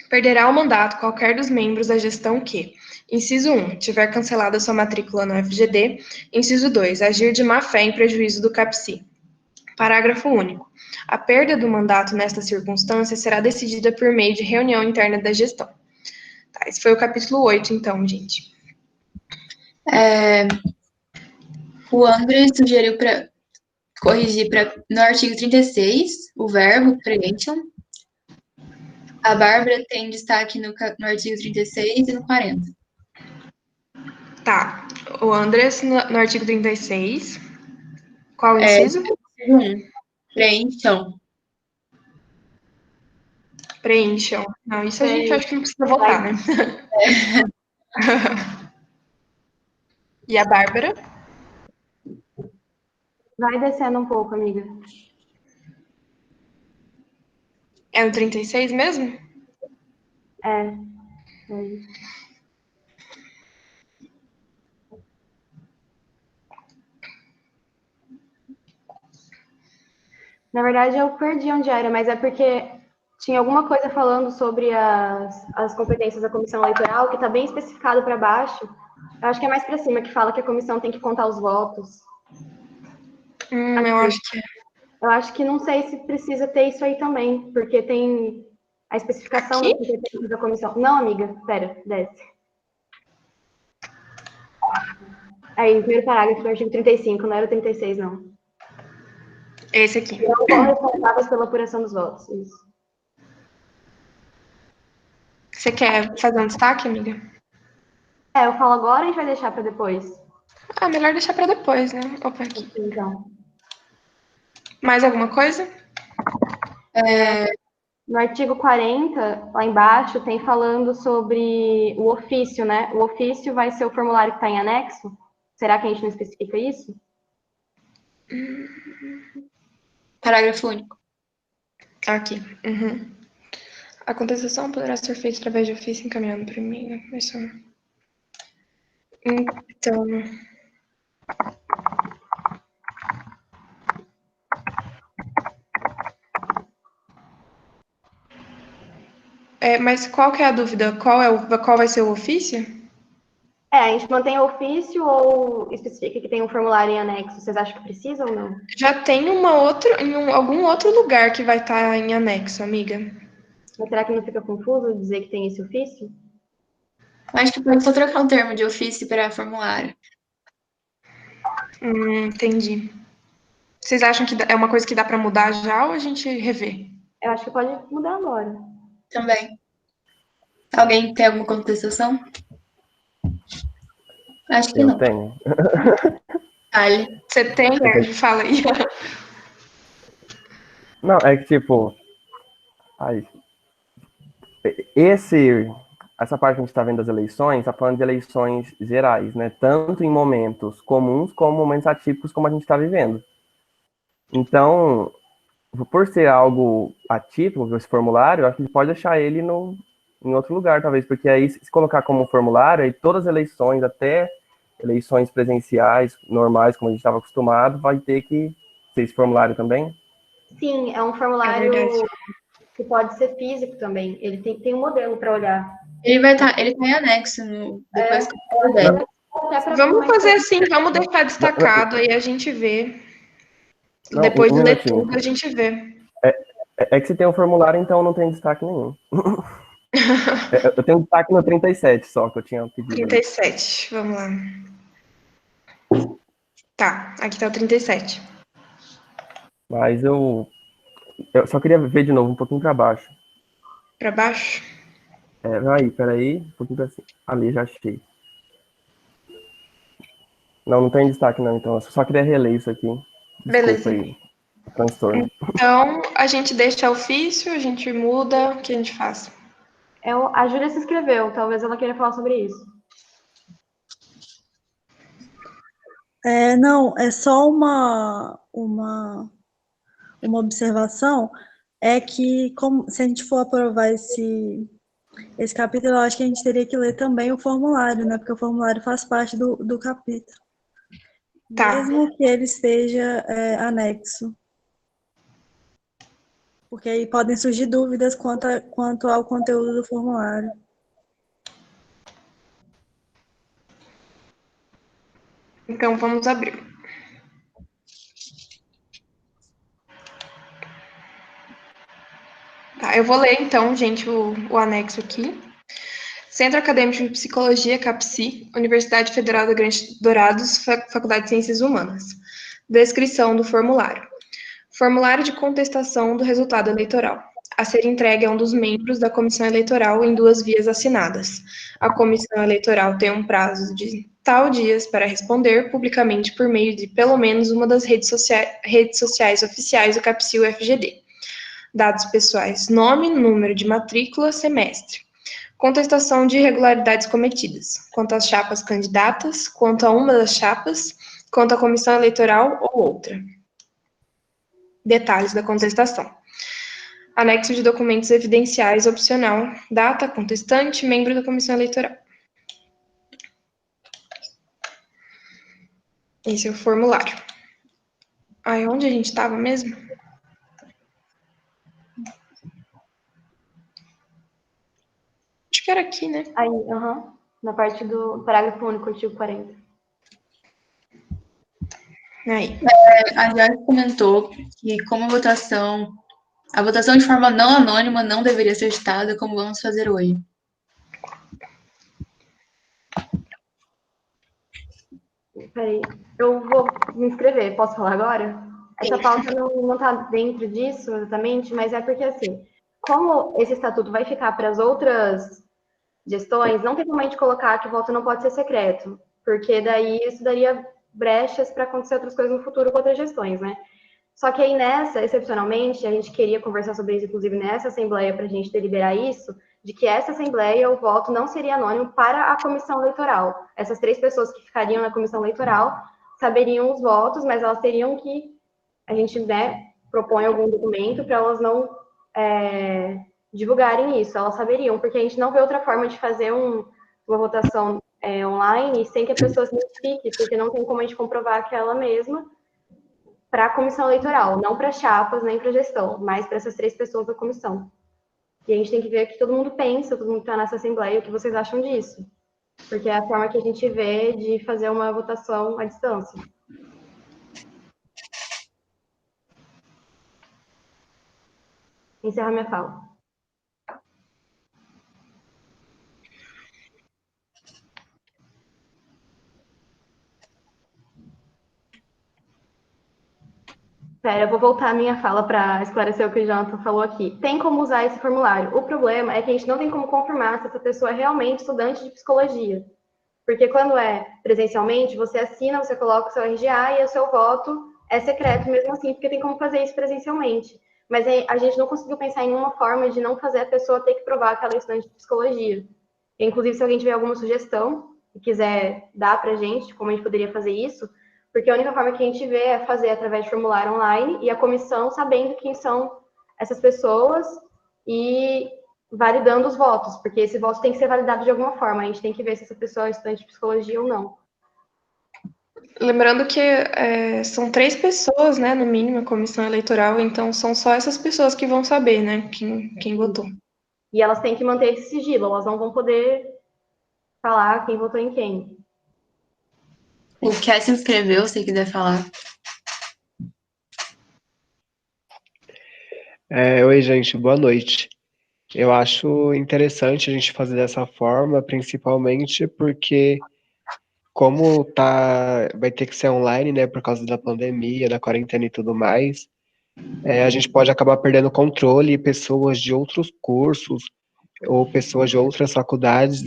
Perderá o mandato qualquer dos membros da gestão que: inciso 1, tiver cancelado sua matrícula no FGD. Inciso 2, agir de má fé em prejuízo do CAPCI. Parágrafo único. A perda do mandato nesta circunstância será decidida por meio de reunião interna da gestão. Tá, esse foi o capítulo 8, então, gente. O André sugeriu para corrigir no artigo 36, o verbo prevention. A Bárbara tem destaque no artigo 36 e no 40. Tá. O Andrés, no artigo 36. Qual o inciso? Preencham. Preencham. Não, isso a gente acho que não precisa votar, né? E a Bárbara? Vai descendo um pouco, amiga. É o 36 mesmo? É. Na verdade, eu perdi onde era, mas é porque tinha alguma coisa falando sobre as competências da comissão eleitoral, que está bem especificado para baixo. Eu acho que é mais para cima, que fala que a comissão tem que contar os votos. Eu acho que é. Eu acho que não sei se precisa ter isso aí também, porque tem a especificação das competências da comissão. Não, amiga, pera, desce. Aí, no primeiro parágrafo do artigo 35, não era o 36, não. Esse aqui. Não são responsáveis pela apuração dos votos, isso. Você quer fazer um destaque, amiga? Eu falo agora, a gente vai deixar para depois. Melhor deixar para depois, né? Opa, aqui. Então. Mais alguma coisa? No artigo 40, lá embaixo, tem falando sobre o ofício, né? O ofício vai ser o formulário que está em anexo? Será que a gente não especifica isso? Parágrafo único. Aqui. A contestação poderá ser feita através de ofício encaminhado por e-mail. Então... mas qual que é a dúvida? Qual vai ser o ofício? A gente mantém o ofício ou especifica que tem um formulário em anexo? Vocês acham que precisa ou não? Já tem algum outro lugar que vai estar em anexo, amiga. Mas será que não fica confuso dizer que tem esse ofício? Eu acho que pode só trocar o termo de ofício para formulário. Entendi. Vocês acham que é uma coisa que dá para mudar já ou a gente revê? Eu acho que pode mudar agora. Também. Alguém tem alguma contestação? Acho que Eu não. tenho. Vale. Você tem? Fala aí. Não, é que tipo. Ai, essa parte que a gente está vendo das eleições, está falando de eleições gerais, né? Tanto em momentos comuns como momentos atípicos, como a gente está vivendo. Então, por ser algo atípico, esse formulário, eu acho que a gente pode deixar ele em outro lugar, talvez, porque aí, se colocar como formulário, aí todas as eleições, até eleições presenciais, normais, como a gente estava acostumado, vai ter que ser esse formulário também. Sim, é um É formulário verdade. que pode ser físico também. Ele tem um modelo para olhar. Ele tá em anexo depois que eu puder. Até para Vamos fazer assim, vamos deixar destacado, aí a gente vê. Não, Depois um de ler minutinho. tudo, a gente vê. É que se tem um formulário, então não tem destaque nenhum. Eu tenho destaque no 37 só, que eu tinha pedido ali. 37, vamos lá. Tá, aqui tá o 37. Mas eu só queria ver de novo um pouquinho para baixo. Para baixo? Peraí, um pouquinho pra cima. Ali, já achei. Não, não tem destaque não, então. Eu só queria reler isso aqui. Desculpa Beleza. aí, o transtorno. Então, a gente deixa ofício, a gente muda, o que a gente faz? A Júlia se inscreveu, talvez ela queira falar sobre isso. Não, é só uma observação, é que se a gente for aprovar esse capítulo, eu acho que a gente teria que ler também o formulário, né? Porque o formulário faz parte do capítulo. Tá. Mesmo que ele esteja anexo. Porque aí podem surgir dúvidas quanto ao conteúdo do formulário. Então, vamos abrir. Tá, eu vou ler então, gente, o anexo aqui. Centro Acadêmico de Psicologia, CAPSI, Universidade Federal da Grande Dourados, Faculdade de Ciências Humanas. Descrição do formulário. Formulário de contestação do resultado eleitoral. A ser entregue a um dos membros da comissão eleitoral em 2 vias assinadas. A comissão eleitoral tem um prazo de tal dias para responder publicamente por meio de pelo menos uma das redes sociais oficiais do CAPSI-UFGD. Dados pessoais: nome, número de matrícula, semestre. Contestação de irregularidades cometidas, quanto às chapas candidatas, quanto a uma das chapas, quanto à comissão eleitoral ou outra. Detalhes da contestação. Anexo de documentos evidenciais opcional, data, contestante, membro da comissão eleitoral. Esse é o formulário. Aí, onde a gente estava mesmo? Acho que era aqui, né? Aí, na parte do parágrafo único, artigo 40. Aí. A Joyce comentou que como a votação de forma não anônima não deveria ser citada como vamos fazer hoje. Peraí, eu vou me inscrever, posso falar agora? Essa pauta não está dentro disso exatamente, mas é porque, assim, como esse estatuto vai ficar para as outras gestões, não tem como a gente colocar que o voto não pode ser secreto, porque daí isso daria brechas para acontecer outras coisas no futuro com outras gestões, né? Só que aí nessa, excepcionalmente, a gente queria conversar sobre isso, inclusive nessa assembleia, para a gente deliberar isso, de que essa assembleia, o voto não seria anônimo para a comissão eleitoral. Essas 3 pessoas que ficariam na comissão eleitoral saberiam os votos, mas elas teriam que, a gente, né, propõe algum documento para elas não divulgarem isso, elas saberiam, porque a gente não vê outra forma de fazer uma votação online sem que a pessoa se identifique, porque não tem como a gente comprovar que é ela mesma, para a comissão eleitoral, não para chapas nem para gestão, mas para essas 3 pessoas da comissão. E a gente tem que ver o que todo mundo pensa, todo mundo que está nessa assembleia, o que vocês acham disso. Porque é a forma que a gente vê de fazer uma votação à distância. Encerrar minha fala. Pera, eu vou voltar a minha fala para esclarecer o que o Jonathan falou aqui. Tem como usar esse formulário. O problema é que a gente não tem como confirmar se essa pessoa é realmente estudante de psicologia. Porque quando é presencialmente, você assina, você coloca o seu RGA e o seu voto é secreto mesmo assim, porque tem como fazer isso presencialmente. Mas a gente não conseguiu pensar em uma forma de não fazer a pessoa ter que provar que ela é estudante de psicologia. Inclusive, se alguém tiver alguma sugestão e quiser dar para a gente como a gente poderia fazer isso, porque a única forma que a gente vê é fazer através de formulário online e a comissão sabendo quem são essas pessoas e validando os votos, porque esse voto tem que ser validado de alguma forma. A gente tem que ver se essa pessoa é estudante de psicologia ou não. Lembrando que são 3 pessoas, né, no mínimo, a comissão eleitoral, então são só essas pessoas que vão saber, né, quem votou. E elas têm que manter esse sigilo, elas não vão poder falar quem votou em quem. O que se inscreveu, se quiser falar. Oi, gente, boa noite. Eu acho interessante a gente fazer dessa forma, principalmente porque, como vai ter que ser online, né, por causa da pandemia, da quarentena e tudo mais, a gente pode acabar perdendo o controle e pessoas de outros cursos ou pessoas de outras faculdades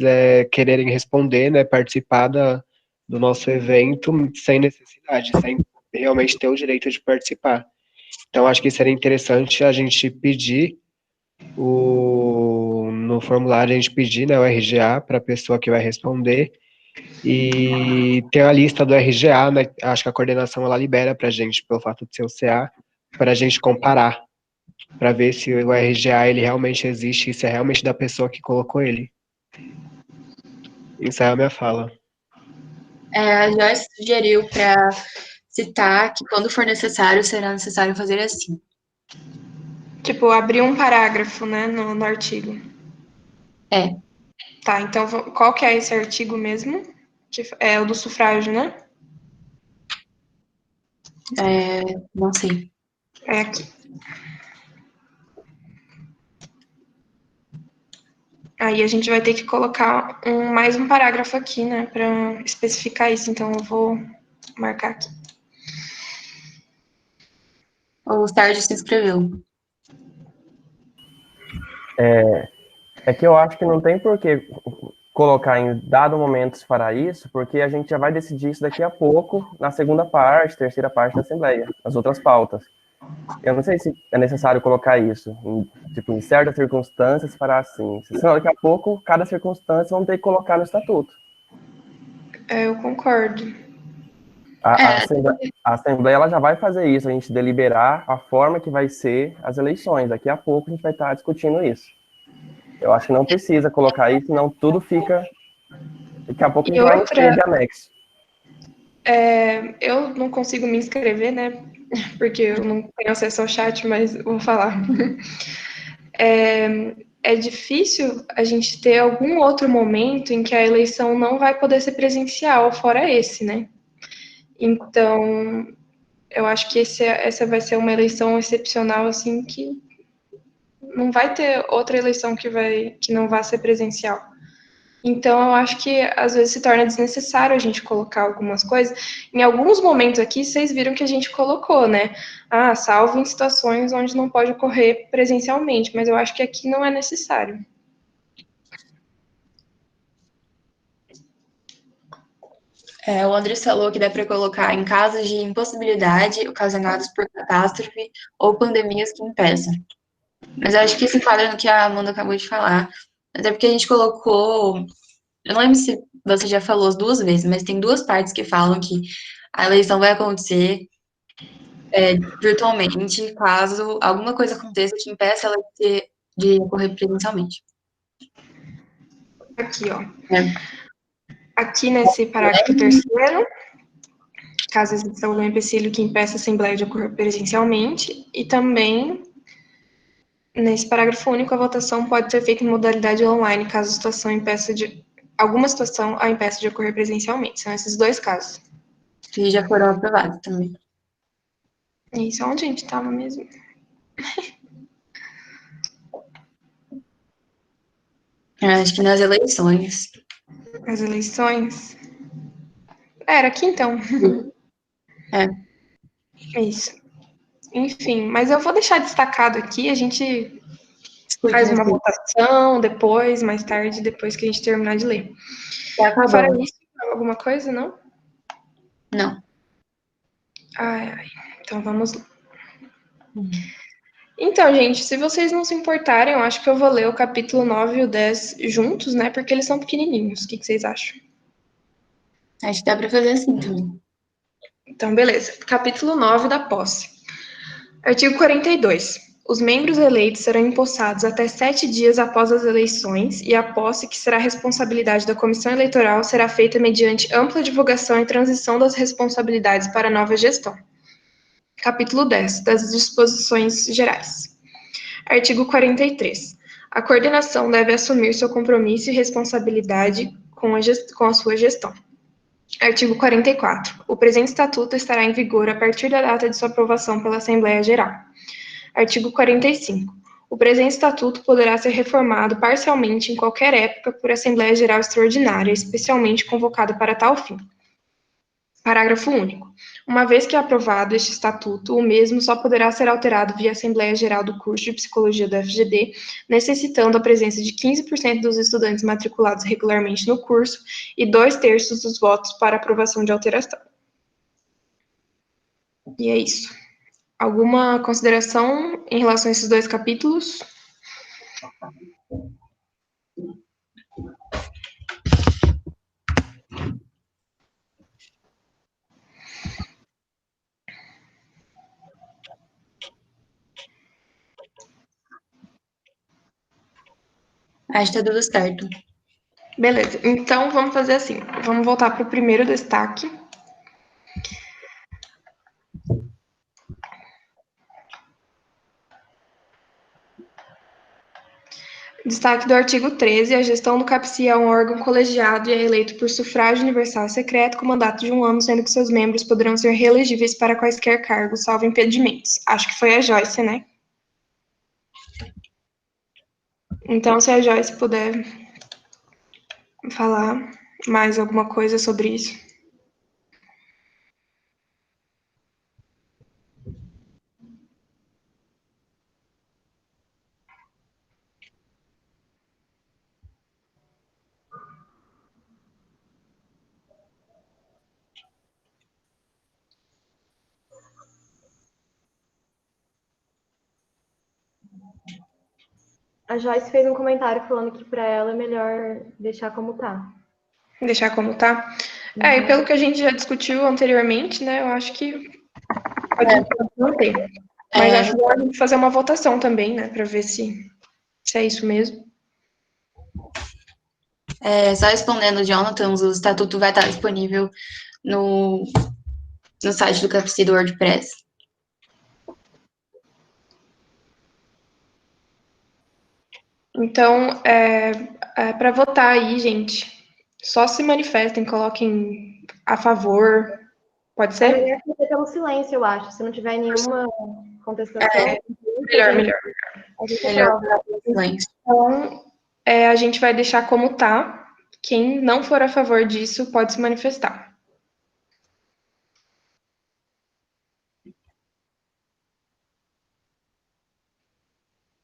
quererem responder, né, participar do nosso evento sem necessidade, sem realmente ter o direito de participar. Então, acho que seria interessante a gente pedir no formulário, a gente pedir, né, o RGA para a pessoa que vai responder e ter a lista do RGA, né, acho que a coordenação ela libera para a gente, pelo fato de ser o CA, para a gente comparar, para ver se o RGA ele realmente existe e se é realmente da pessoa que colocou ele. Isso é a minha fala. A Joyce sugeriu para citar que quando for necessário, será necessário fazer assim. Tipo, abrir um parágrafo, né, no artigo. Tá, então qual que é esse artigo mesmo? Que é o do sufrágio, né? Não sei. É aqui. Aí a gente vai ter que colocar mais um parágrafo aqui, né, para especificar isso. Então eu vou marcar aqui. O Sérgio se inscreveu. É que eu acho que não tem por que colocar em dado momento se fará isso, porque a gente já vai decidir isso daqui a pouco, na segunda parte, terceira parte da Assembleia, as outras pautas. Eu não sei se é necessário colocar isso, em certas circunstâncias fará assim, senão daqui a pouco, cada circunstância vamos ter que colocar no estatuto. Eu concordo. A Assembleia ela já vai fazer isso, a gente deliberar a forma que vai ser as eleições, daqui a pouco a gente vai estar discutindo isso. Eu acho que não precisa colocar isso, senão tudo fica... Daqui a pouco a gente vai encher de anexo. Eu não consigo me inscrever, né? Porque eu não tenho acesso ao chat, mas vou falar. É difícil a gente ter algum outro momento em que a eleição não vai poder ser presencial, fora esse, né? Então, eu acho que essa vai ser uma eleição excepcional, assim, que não vai ter outra eleição que não vá ser presencial. Então, eu acho que às vezes se torna desnecessário a gente colocar algumas coisas. Em alguns momentos aqui, vocês viram que a gente colocou, né? Salvo em situações onde não pode ocorrer presencialmente, mas eu acho que aqui não é necessário. O André falou que dá para colocar em casos de impossibilidade ocasionados por catástrofe ou pandemias que impeçam. Mas eu acho que se enquadra no que a Amanda acabou de falar. Até porque a gente colocou... Eu não lembro se você já falou as 2 vezes, mas tem 2 partes que falam que a eleição vai acontecer virtualmente, caso alguma coisa aconteça que impeça ela de ocorrer presencialmente. Aqui, ó. Aqui nesse parágrafo 3º, caso exista algum empecilho que impeça a Assembleia de ocorrer presencialmente, e também, nesse parágrafo único, a votação pode ser feita em modalidade online, caso a situação alguma situação a impeça de ocorrer presencialmente. São esses 2 casos. Que já foram aprovados também. Isso, onde a gente estava mesmo? Acho que nas eleições. As eleições. Era aqui, então. É. É isso. Enfim, mas eu vou deixar destacado aqui, a gente Discutir faz uma aqui. votação depois, mais tarde, depois que a gente terminar de ler. Já acabou. Fora isso, alguma coisa, não? Não. Ai. Então vamos lá. Então, gente, se vocês não se importarem, eu acho que eu vou ler o capítulo 9 e o 10 juntos, né? Porque eles são pequenininhos. O que vocês acham? Acho que dá para fazer assim também. Então, beleza. Capítulo 9 da posse. Artigo 42. Os membros eleitos serão empossados até 7 dias após as eleições e a posse, que será responsabilidade da comissão eleitoral, será feita mediante ampla divulgação e transição das responsabilidades para a nova gestão. Capítulo 10. Das disposições gerais. Artigo 43. A coordenação deve assumir seu compromisso e responsabilidade com a sua gestão. Artigo 44. O presente estatuto estará em vigor a partir da data de sua aprovação pela Assembleia Geral. Artigo 45. O presente estatuto poderá ser reformado parcialmente em qualquer época por Assembleia Geral Extraordinária, especialmente convocada para tal fim. Parágrafo único. Uma vez que é aprovado este estatuto, o mesmo só poderá ser alterado via Assembleia Geral do curso de Psicologia da FGD, necessitando a presença de 15% dos estudantes matriculados regularmente no curso e 2/3 dos votos para aprovação de alteração. E é isso. Alguma consideração em relação a esses dois capítulos? Acho que tá tudo certo. Beleza, então vamos fazer assim. Vamos voltar para o primeiro destaque. Destaque do artigo 13. A gestão do CAPSI é um órgão colegiado e é eleito por sufrágio universal e secreto com mandato de 1 ano, sendo que seus membros poderão ser reelegíveis para quaisquer cargos, salvo impedimentos. Acho que foi a Joyce, né? Então, se a Joyce puder falar mais alguma coisa sobre isso. A Joyce fez um comentário falando que para ela é melhor deixar como tá. Deixar como tá? É, e pelo que a gente já discutiu anteriormente, né, eu acho que pode manter. Mas acho bom a gente fazer uma votação também, né, para ver se é isso mesmo. Só respondendo, Jonathan, o estatuto vai estar disponível no site do CAPSI do WordPress. Então, para votar aí, gente, só se manifestem, coloquem a favor. Pode É ser? melhor fazer pelo silêncio, eu acho. Se não tiver nenhuma contestação, Melhor. a gente Melhor aprova. silêncio. Então, a gente vai deixar como tá. Quem não for a favor disso pode se manifestar.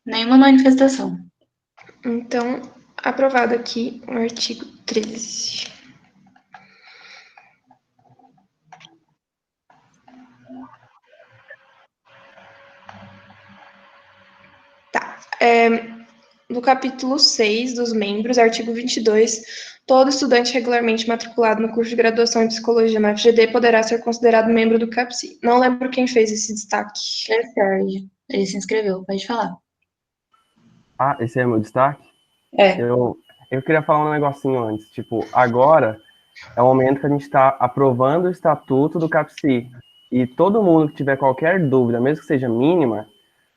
Nenhuma manifestação. Então, aprovado aqui o artigo 13. Tá. No capítulo 6 dos membros, artigo 22, todo estudante regularmente matriculado no curso de graduação em psicologia na FGD poderá ser considerado membro do CAPSI. Não lembro quem fez esse destaque. É Sérgio. Ele se inscreveu, pode falar. Ah, esse é meu destaque? É. Eu queria falar um negocinho antes. Tipo, agora é o momento que a gente está aprovando o estatuto do CAPSI. E todo mundo que tiver qualquer dúvida, mesmo que seja mínima,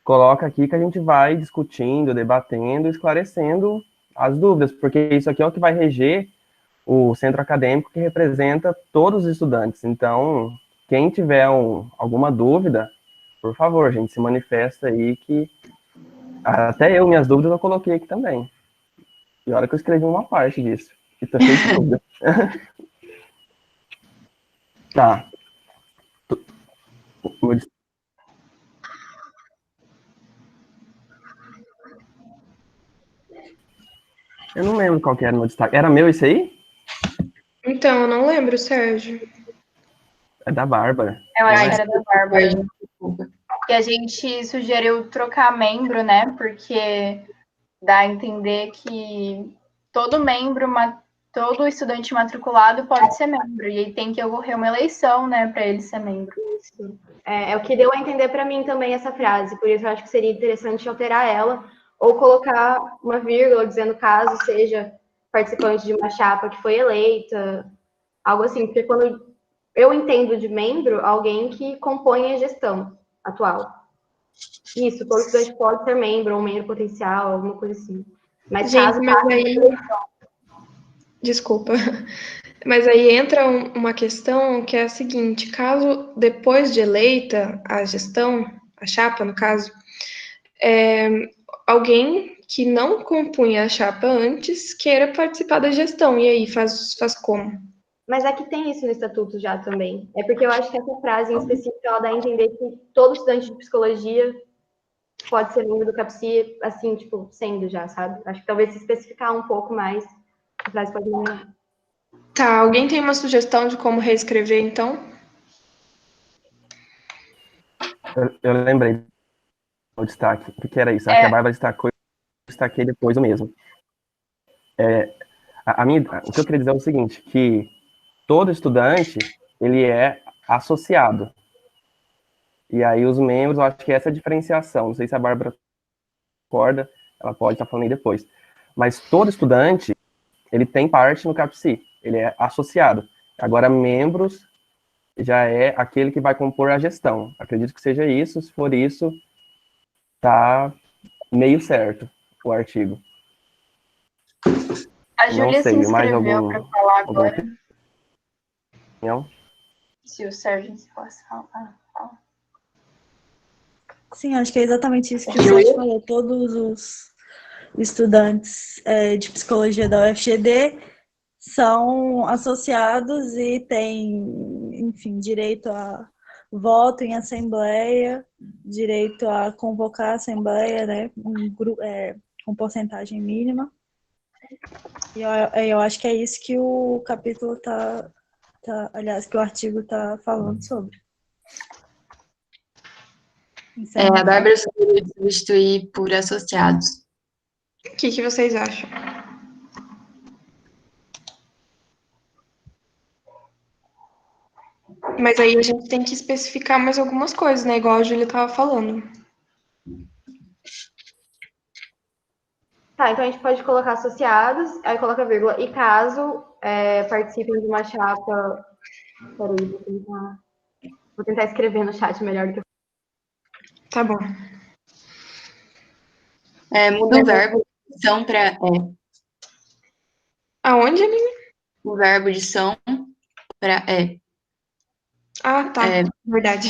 coloca aqui que a gente vai discutindo, debatendo, esclarecendo as dúvidas, porque isso aqui é o que vai reger o centro acadêmico que representa todos os estudantes. Então, quem tiver alguma dúvida, por favor, gente, se manifesta aí que até eu, minhas dúvidas, eu coloquei aqui também. E olha que eu escrevi uma parte disso. E tô cheio de dúvida. Tá. Eu não lembro qual que era o meu destaque. Era meu esse aí? Então, eu não lembro, Sérgio. É da Bárbara. Eu acho Ai, que era da Bárbara. Desculpa. Que a gente sugeriu trocar membro, né? Porque dá a entender que todo membro, todo estudante matriculado pode ser membro. E aí tem que ocorrer uma eleição, né, para ele ser membro. É o que deu a entender para mim também essa frase, por isso eu acho que seria interessante alterar ela, ou colocar uma vírgula dizendo caso seja participante de uma chapa que foi eleita, algo assim, porque quando eu entendo de membro, alguém que compõe a gestão atual. Isso, todo estudante pode ser membro, ou membro potencial, alguma coisa assim. Mas Gente, caso mas aí... Desculpa. Mas aí entra uma questão que é a seguinte: caso depois de eleita a gestão, a chapa, no caso, alguém que não compunha a chapa antes queira participar da gestão, e aí faz como? Mas é que tem isso no estatuto já também. É porque eu acho que essa frase em específico ela dá a entender que todo estudante de psicologia pode ser membro do CAPSI, assim, tipo, sendo já, sabe? Acho que talvez se especificar um pouco mais, a frase pode melhorar. Tá, alguém tem uma sugestão de como reescrever, então? Eu lembrei do destaque. O que era isso? Que a Bárbara destacou e eu destaquei depois o mesmo. O que eu queria dizer é o seguinte, que todo estudante, ele é associado. E aí os membros, eu acho que essa é a diferenciação. Não sei se a Bárbara concorda, ela pode estar falando aí depois. Mas todo estudante, ele tem parte no CAPSI, ele é associado. Agora, membros já é aquele que vai compor a gestão. Acredito que seja isso. Se for isso, tá meio certo o artigo. A Júlia se inscreveu para falar agora. Opinião? Se o Sérgio se possa falar. Sim, acho que é exatamente isso que o Sérgio falou. Todos os estudantes de psicologia da UFGD são associados e têm, enfim, direito a voto em assembleia, direito a convocar a assembleia, né, com porcentagem mínima. E eu acho que é isso que o capítulo aliás, que o artigo está falando sobre. A Bárbara sugeriu substituir por associados. O que vocês acham? Mas aí a gente tem que especificar mais algumas coisas, né? Igual a Júlia estava falando. Tá, então a gente pode colocar associados, aí coloca vírgula, e caso participem de uma chapa... Peraí, vou tentar escrever no chat melhor do que eu... Tá bom. Muda o verbo de são para é. Aonde, Aline? O verbo de são para é. Ah, tá. Verdade.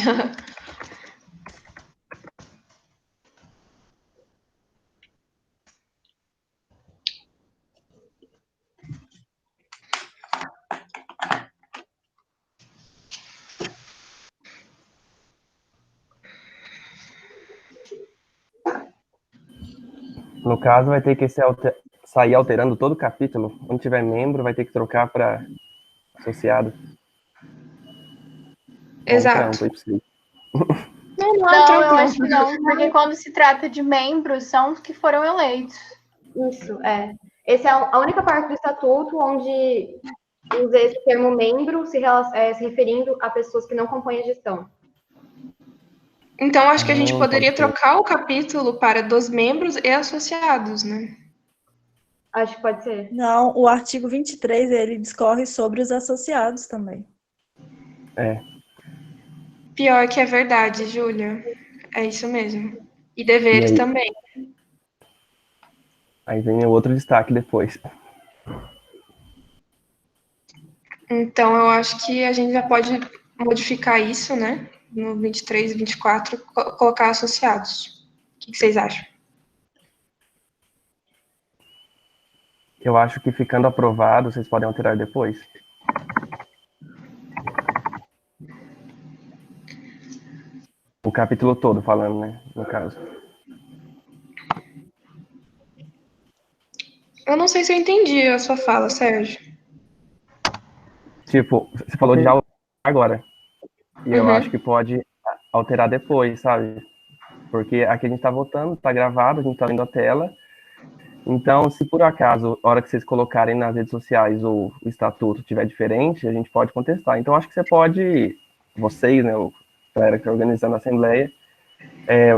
No caso, vai ter que sair alterando todo o capítulo. Quando tiver membro, vai ter que trocar para associado. Exato. Trampo aí pra você. Não, eu acho que não, porque quando se trata de membros, são os que foram eleitos. Isso, Essa é a única parte do estatuto onde usa esse termo membro se referindo a pessoas que não compõem a gestão. Então, acho que a gente poderia trocar o capítulo para dos membros e associados, né? Acho que pode ser. Não, o artigo 23, ele discorre sobre os associados também. Pior que é verdade, Júlia. É isso mesmo. E deveres também. Aí vem o outro destaque depois. Então, eu acho que a gente já pode modificar isso, né? No 23 e 24, colocar associados. O que vocês acham? Eu acho que ficando aprovado, vocês podem alterar depois. O capítulo todo falando, né? No caso. Eu não sei se eu entendi a sua fala, Sérgio. Tipo, você falou de já agora. E eu Uhum. acho que pode alterar depois, sabe? Porque aqui a gente tá votando, tá gravado, a gente tá vendo a tela. Então, se por acaso, a hora que vocês colocarem nas redes sociais o estatuto tiver diferente, a gente pode contestar. Então, acho que você pode, vocês, né, a galera que está organizando a Assembleia,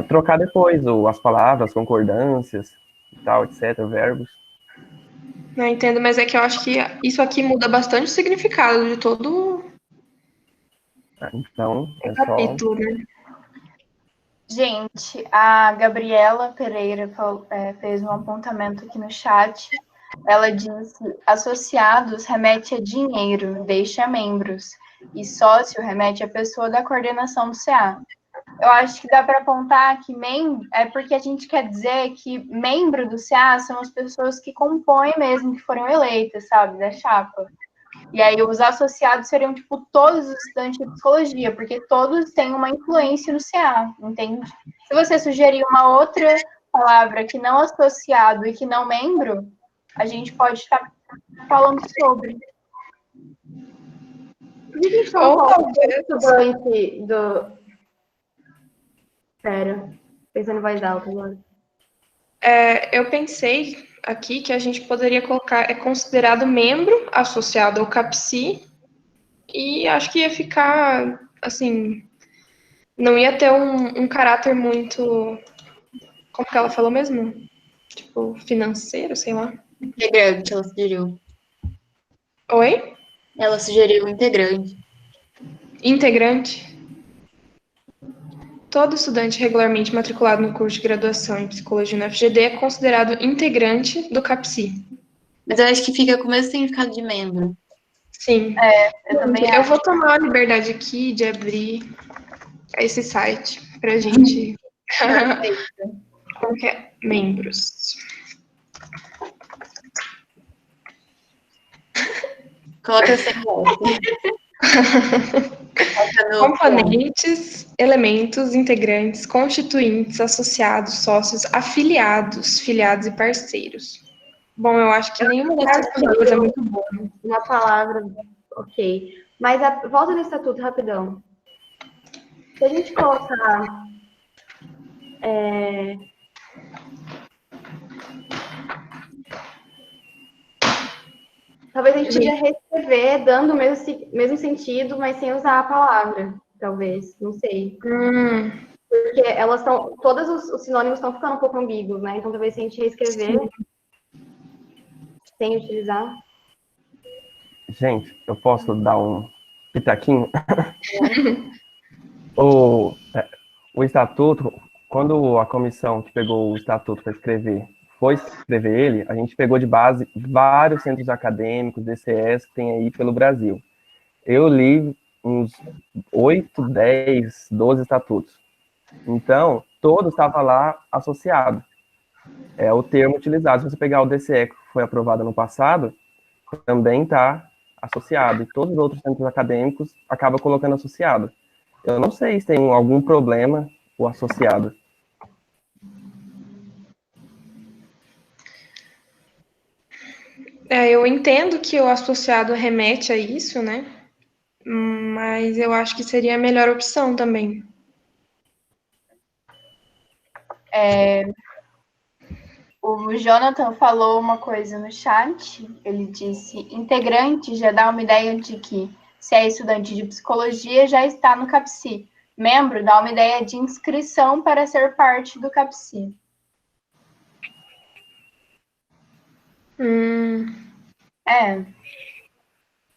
trocar depois as palavras, concordâncias, e tal, etc., verbos. Não entendo, mas é que eu acho que isso aqui muda bastante o significado de todo Então, o é só... capítulo, né? Gente, a Gabriela Pereira fez um apontamento aqui no chat. Ela disse: associados remete a dinheiro, deixa membros, e sócio remete a pessoa da coordenação do CA. Eu acho que dá para apontar que é porque a gente quer dizer que membro do CA são as pessoas que compõem mesmo, que foram eleitas, sabe, da chapa. E aí os associados seriam, tipo, todos os estudantes de psicologia, porque todos têm uma influência no CA, entende? Se você sugerir uma outra palavra que não associado e que não membro, a gente pode estar falando sobre. Ou talvez... Estudante do... Pera, pensando em voz alta agora. Eu pensei aqui que a gente poderia colocar, é considerado membro associado ao CAPSI, e acho que ia ficar, assim, não ia ter um caráter muito, como que ela falou mesmo? Tipo, financeiro, sei lá. Integrante, ela sugeriu. Oi? Ela sugeriu integrante. Integrante. Todo estudante regularmente matriculado no curso de graduação em psicologia no FGD é considerado integrante do CAPSI. Mas eu acho que fica com o mesmo significado de membro. Sim. Eu também Eu vou tomar a liberdade aqui de abrir esse site pra gente... Como que é? Membros. Coloca sem Componentes, elementos, integrantes, constituintes, associados, sócios, afiliados, filiados e parceiros. Bom, eu acho que nenhuma dessas palavras é muito boa. Uma palavra, ok. Mas volta no estatuto rapidão. Se a gente colocar... Talvez a gente podia reescrever, dando o mesmo sentido, mas sem usar a palavra, talvez, não sei. Porque elas estão, todos os sinônimos estão ficando um pouco ambíguos, né? Então talvez se a gente reescrever, sem utilizar. Gente, eu posso dar um pitaquinho? O estatuto, quando a comissão que pegou o estatuto para escrever foi escrever ele, a gente pegou de base vários centros acadêmicos, DCS, que tem aí pelo Brasil. Eu li uns 8, 10, 12 estatutos. Então, todo estava lá associado. É o termo utilizado. Se você pegar o DCE, que foi aprovado no passado, também está associado. E todos os outros centros acadêmicos acabam colocando associado. Eu não sei se tem algum problema o associado. Eu entendo que o associado remete a isso, né? Mas eu acho que seria a melhor opção também. O Jonathan falou uma coisa no chat. Ele disse: integrante já dá uma ideia de que, se é estudante de psicologia, já está no CAPSI. Membro dá uma ideia de inscrição para ser parte do CAPSI.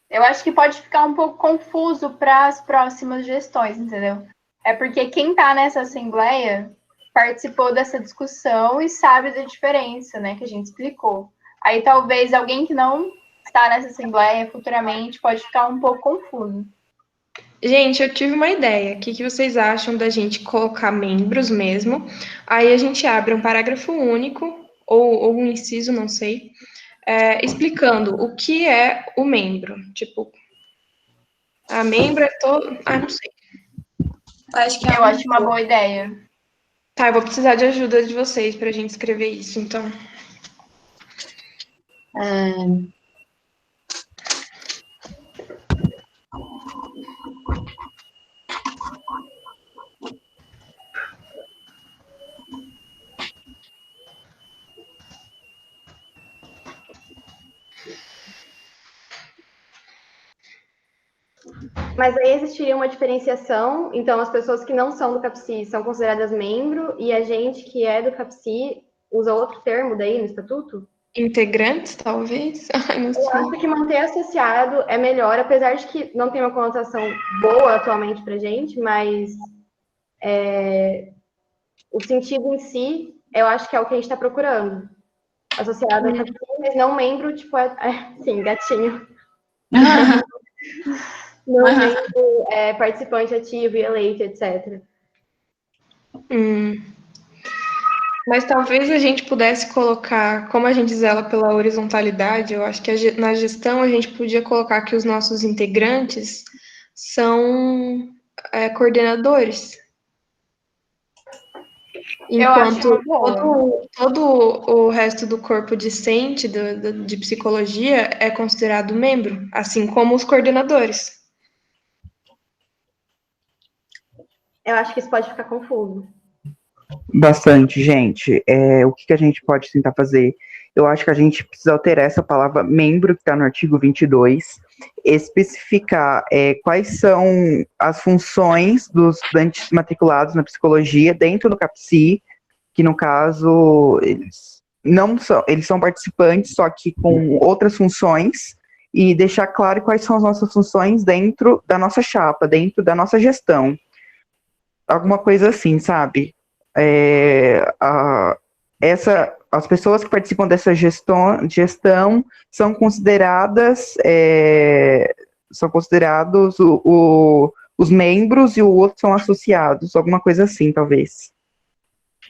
Eu acho que pode ficar um pouco confuso para as próximas gestões, entendeu? É porque quem está nessa assembleia participou dessa discussão e sabe da diferença, né, que a gente explicou. Aí talvez alguém que não está nessa assembleia futuramente pode ficar um pouco confuso. Gente, eu tive uma ideia. O que vocês acham da gente colocar membros mesmo? Aí a gente abre um parágrafo único, ou um inciso, não sei, explicando o que é o membro. Tipo, a membro é todo... não sei. Eu acho uma boa ideia. Tá, eu vou precisar de ajuda de vocês pra gente escrever isso, então. Mas aí existiria uma diferenciação, então as pessoas que não são do CAPSI são consideradas membro, e a gente que é do CAPSI usa outro termo daí no estatuto? Integrantes, talvez? Ai, não Eu sei. acho que manter associado é melhor, apesar de que não tem uma conotação boa atualmente pra gente, mas o sentido em si, eu acho que é o que a gente está procurando. Associado ao CAPSI, mas não membro, tipo, sim, gatinho. Não membro, participante ativo e eleito, etc. Mas talvez a gente pudesse colocar, como a gente zela pela horizontalidade, eu acho que na gestão a gente podia colocar que os nossos integrantes são coordenadores. Eu acho Enquanto uma boa. todo o resto do corpo discente de psicologia é considerado membro, assim como os coordenadores. Eu acho que isso pode ficar confuso. Bastante, gente. O que a gente pode tentar fazer? Eu acho que a gente precisa alterar essa palavra membro, que está no artigo 22, especificar quais são as funções dos estudantes matriculados na psicologia dentro do CAPSI, que no caso, eles são participantes, só que com outras funções, e deixar claro quais são as nossas funções dentro da nossa chapa, dentro da nossa gestão. Alguma coisa assim, sabe? As pessoas que participam dessa gestão são consideradas os membros e o outro são associados, alguma coisa assim, talvez.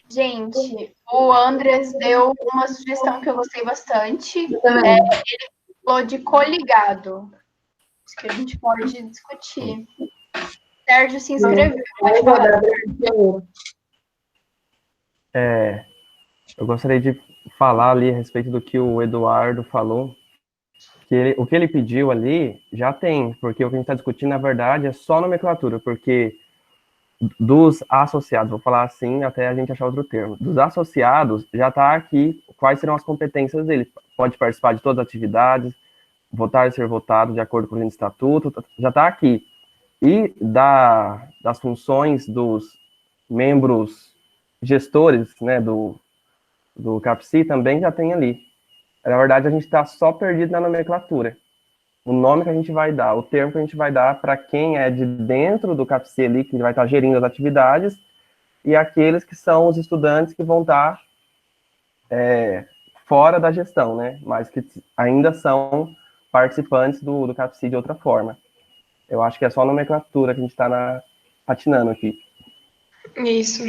Gente, o Andres deu uma sugestão que eu gostei bastante. Ele falou de coligado. Isso que a gente pode discutir. Sérgio se inscreveu. Pode falar. Eu gostaria de falar ali a respeito do que o Eduardo falou, que o que ele pediu ali já tem, porque o que a gente está discutindo, na verdade, é só nomenclatura, porque dos associados, vou falar assim até a gente achar outro termo, dos associados, já está aqui quais serão as competências dele. Pode participar de todas as atividades, votar e ser votado de acordo com o estatuto, já está aqui. E das funções dos membros gestores, né, do CAPSI também já tem ali. Na verdade, a gente está só perdido na nomenclatura. O nome que a gente vai dar, o termo que a gente vai dar para quem é de dentro do CAPSI ali, que vai estar gerindo as atividades, e aqueles que são os estudantes que vão estar fora da gestão, né? Mas que ainda são participantes do CAPSI de outra forma. Eu acho que é só a nomenclatura que a gente está patinando aqui. Isso.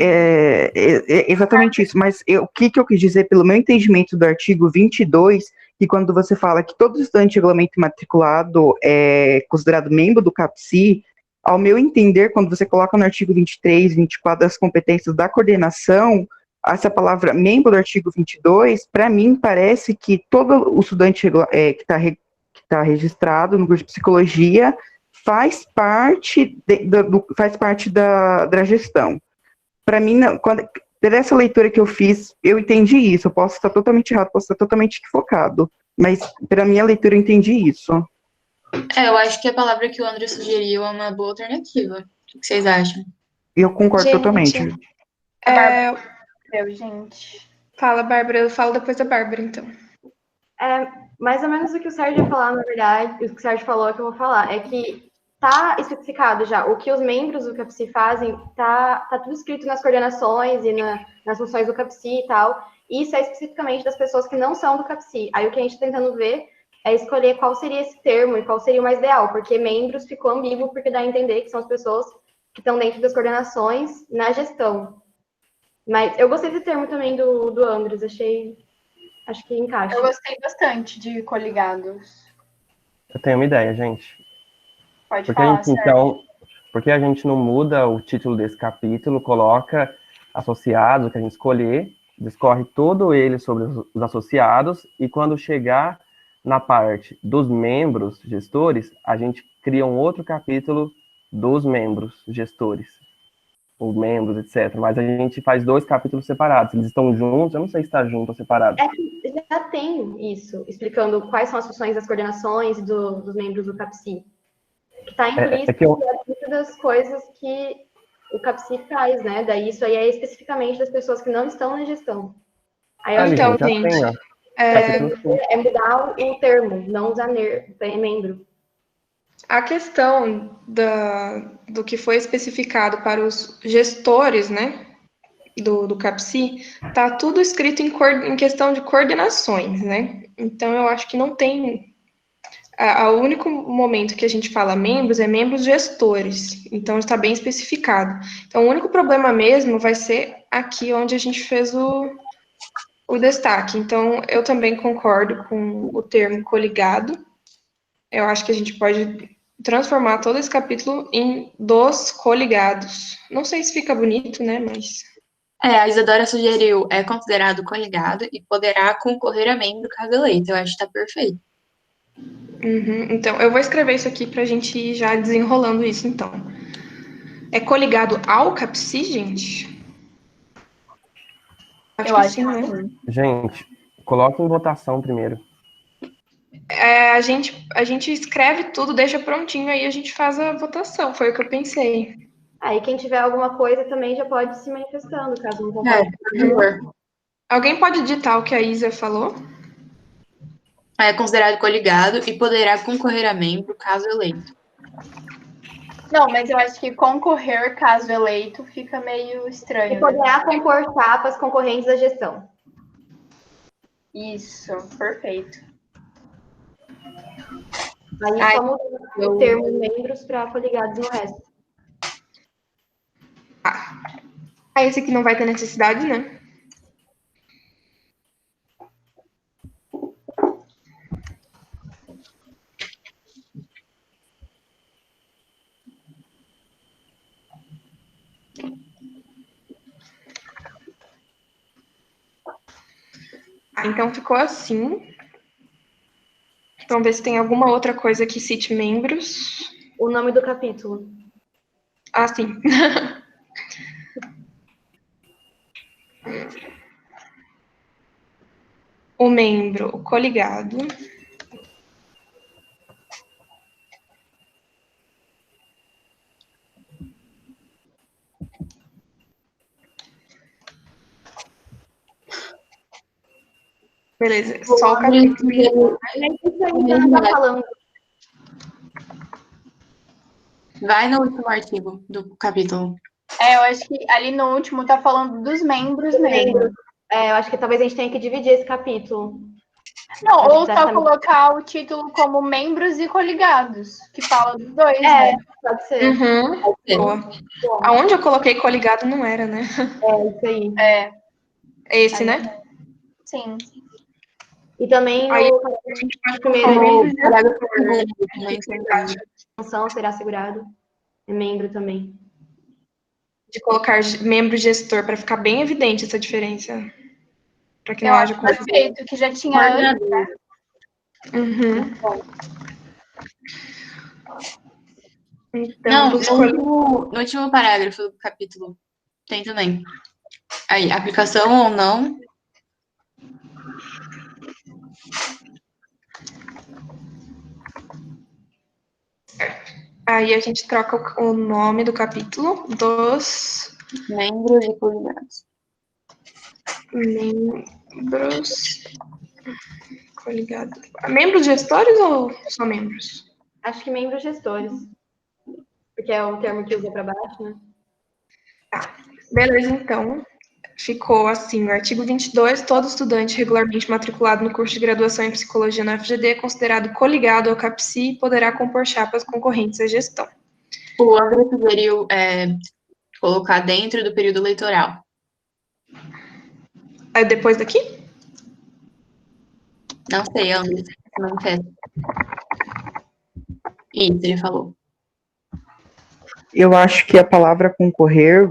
Exatamente isso, mas o que eu quis dizer, pelo meu entendimento do artigo 22, que quando você fala que todo estudante regularmente matriculado é considerado membro do CAPSI, ao meu entender, quando você coloca no artigo 23, 24 as competências da coordenação, essa palavra membro do artigo 22, para mim parece que todo o estudante que está registrado no curso de psicologia faz parte da gestão. Para mim, dessa leitura que eu fiz, eu entendi isso. Eu posso estar totalmente errado, posso estar totalmente equivocado, mas para minha leitura eu entendi isso. Eu acho que a palavra que o André sugeriu é uma boa alternativa. O que vocês acham? Eu concordo totalmente. Gente. Fala, Bárbara. Eu falo depois da Bárbara, então. Mais ou menos o que o Sérgio ia falar, na verdade, o que o Sérgio falou é que eu vou falar, é que tá especificado já, o que os membros do CAPSI fazem, tá tudo escrito nas coordenações e nas funções do CAPSI e tal, e isso é especificamente das pessoas que não são do CAPSI. Aí o que a gente está tentando ver é escolher qual seria esse termo e qual seria o mais ideal, porque membros ficou ambíguo, porque dá a entender que são as pessoas que estão dentro das coordenações na gestão. Mas eu gostei desse termo também do Andres, acho que encaixa. Eu gostei bastante de coligados. Eu tenho uma ideia, gente. Pode falar, Sérgio. Porque a gente não muda o título desse capítulo, coloca associados, que a gente escolher, discorre todo ele sobre os associados, e quando chegar na parte dos membros gestores, a gente cria um outro capítulo dos membros gestores, os membros, etc. Mas a gente faz 2 capítulos separados. Eles estão juntos, eu não sei se está junto ou separado. É que já tem isso, explicando quais são as funções das coordenações dos membros do CAPSI. Que está implícito das coisas que o CAPSI faz, né? Daí isso aí é especificamente das pessoas que não estão na gestão. Aí eu Então, já gente, tem, é mudar o termo, não usar membro. a questão do que foi especificado para os gestores, né, do CAPSI, tá tudo escrito em questão de coordenações, né? Então, eu acho que não tem... O único momento que a gente fala membros é membros gestores. Então, está bem especificado. Então, o único problema mesmo vai ser aqui onde a gente fez o destaque. Então, eu também concordo com o termo coligado. Eu acho que a gente pode transformar todo esse capítulo em dos coligados. Não sei se fica bonito, né, mas... A Isadora sugeriu, é considerado coligado e poderá concorrer a membro caso eleito. Eu acho que tá perfeito. Então, eu vou escrever isso aqui pra gente ir já desenrolando isso, então. É coligado ao CAPSI, gente? Eu acho que né? sim. Gente, coloca em votação primeiro. A gente escreve tudo, deixa prontinho, aí a gente faz a votação. Foi o que eu pensei. Aí quem tiver alguma coisa também já pode se manifestando, caso não concorde. Por favor. Alguém pode ditar o que a Isa falou? É considerado coligado e poderá concorrer a membro caso eleito. Não, mas eu acho que concorrer caso eleito fica meio estranho. E poderá compor chapas concorrentes da gestão. Isso, perfeito. Aí só muda o termo membros para coligados no resto. Esse aqui não vai ter necessidade, né? Então ficou assim. Vamos ver se tem alguma outra coisa que cite membros. O nome do capítulo. Ah, sim. O membro coligado. Beleza, só o capítulo. Isso aí já não tá falando. Vai no último artigo do capítulo. Eu acho que ali no último tá falando dos membros mesmo. Eu acho que talvez a gente tenha que dividir esse capítulo. Não, ou só colocar o título como membros e coligados, que fala dos dois, né? Pode ser. Boa. Aonde eu coloquei coligado não era, né? Isso aí. Esse, né? Sim. E também Aí a gente pode primeiro função será assegurado. É membro também. De colocar membro gestor, para ficar bem evidente essa diferença. Para que não Eu haja acho confusão. perfeito, que já tinha antes, né? Então, no último parágrafo do capítulo tem também. Aí, aplicação ou não. Aí a gente troca o nome do capítulo dos membros e coligados. Membros coligados. Membros gestores ou só membros? Acho que membros gestores. Porque é o termo que usa para baixo, né? Tá. Beleza, então. Ficou assim, o artigo 22, todo estudante regularmente matriculado no curso de graduação em psicologia na FGD é considerado coligado ao CAPSI e poderá compor chapas concorrentes à gestão. O André sugeriu colocar dentro do período eleitoral. Aí depois daqui? Não sei, André, não quer. Isso, ele falou. Eu acho que a palavra concorrer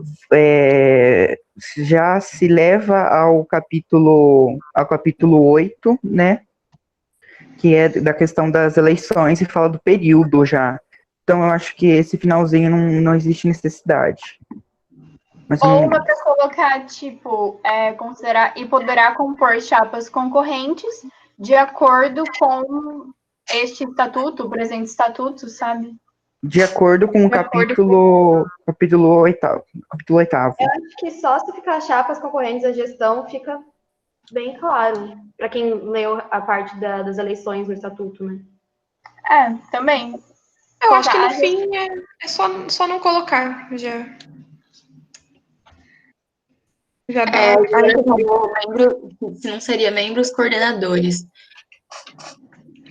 já se leva ao capítulo 8, né? que é da questão das eleições e fala do período já. Então eu acho que esse finalzinho não existe necessidade. Mas eu Ou não- uma para colocar, tipo, considerar e poderá compor chapas concorrentes de acordo com este estatuto, o presente estatuto, sabe? de acordo com o capítulo oitavo. Eu acho que só se ficar chapas concorrentes à gestão fica bem claro para quem leu a parte das eleições no estatuto, né? Também. Eu acho que no Colocar- fim é só não colocar. Já dá. Agora falou se não seria membros coordenadores.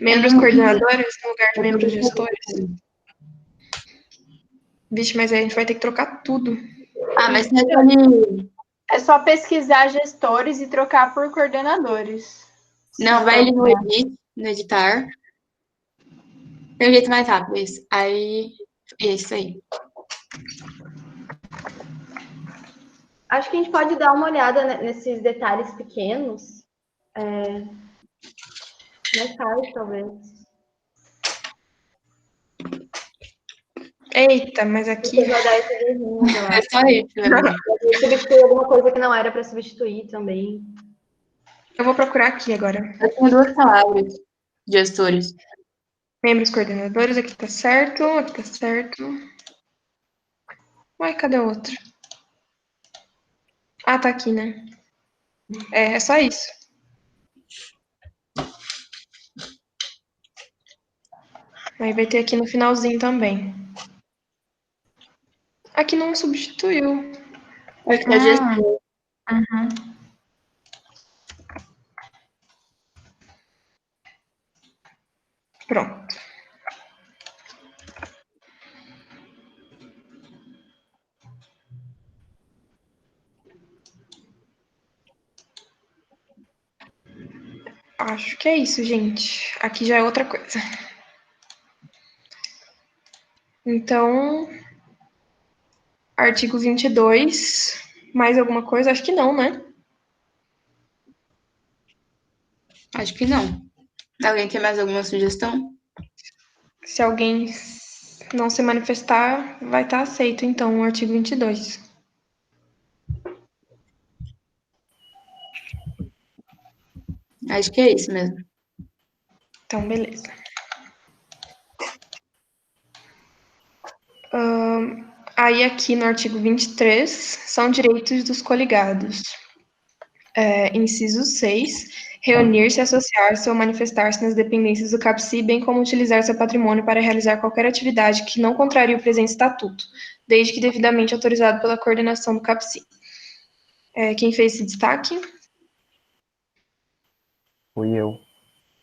Membros coordenadores no lugar de membros gestores. Vixe, mas aí a gente vai ter que trocar tudo. Mas não é ali. É só pesquisar gestores e trocar por coordenadores. Não, vai ali no edit, no editar. Tem um jeito mais rápido, isso. Aí, isso aí. Acho que a gente pode dar uma olhada nesses detalhes pequenos. Mais tarde, talvez. Eita, mas aqui. Você vai dar esse desenho, eu É acho. só isso, né? E substituir alguma coisa que não era para substituir também. Eu vou procurar aqui agora. Eu tenho duas palavras, gestores. Membros coordenadores, aqui tá certo, aqui tá certo. Uai, cadê o outro? Ah, tá aqui, né? É só isso. Aí vai ter aqui no finalzinho também. Aqui não substituiu. Acho que é gestor. Uhum. Pronto. Acho que é isso, gente. Aqui já é outra coisa. Então, artigo 22. Mais alguma coisa? Acho que não, né? Acho que não. Alguém tem mais alguma sugestão? Se alguém não se manifestar, vai estar aceito, então, o artigo 22. Acho que é isso mesmo. Então, beleza. Aí, aqui no artigo 23, são direitos dos coligados. Inciso 6, reunir-se, associar-se ou manifestar-se nas dependências do CAPCI, bem como utilizar seu patrimônio para realizar qualquer atividade que não contrarie o presente estatuto, desde que devidamente autorizado pela coordenação do CAPCI. Quem fez esse destaque? Fui eu.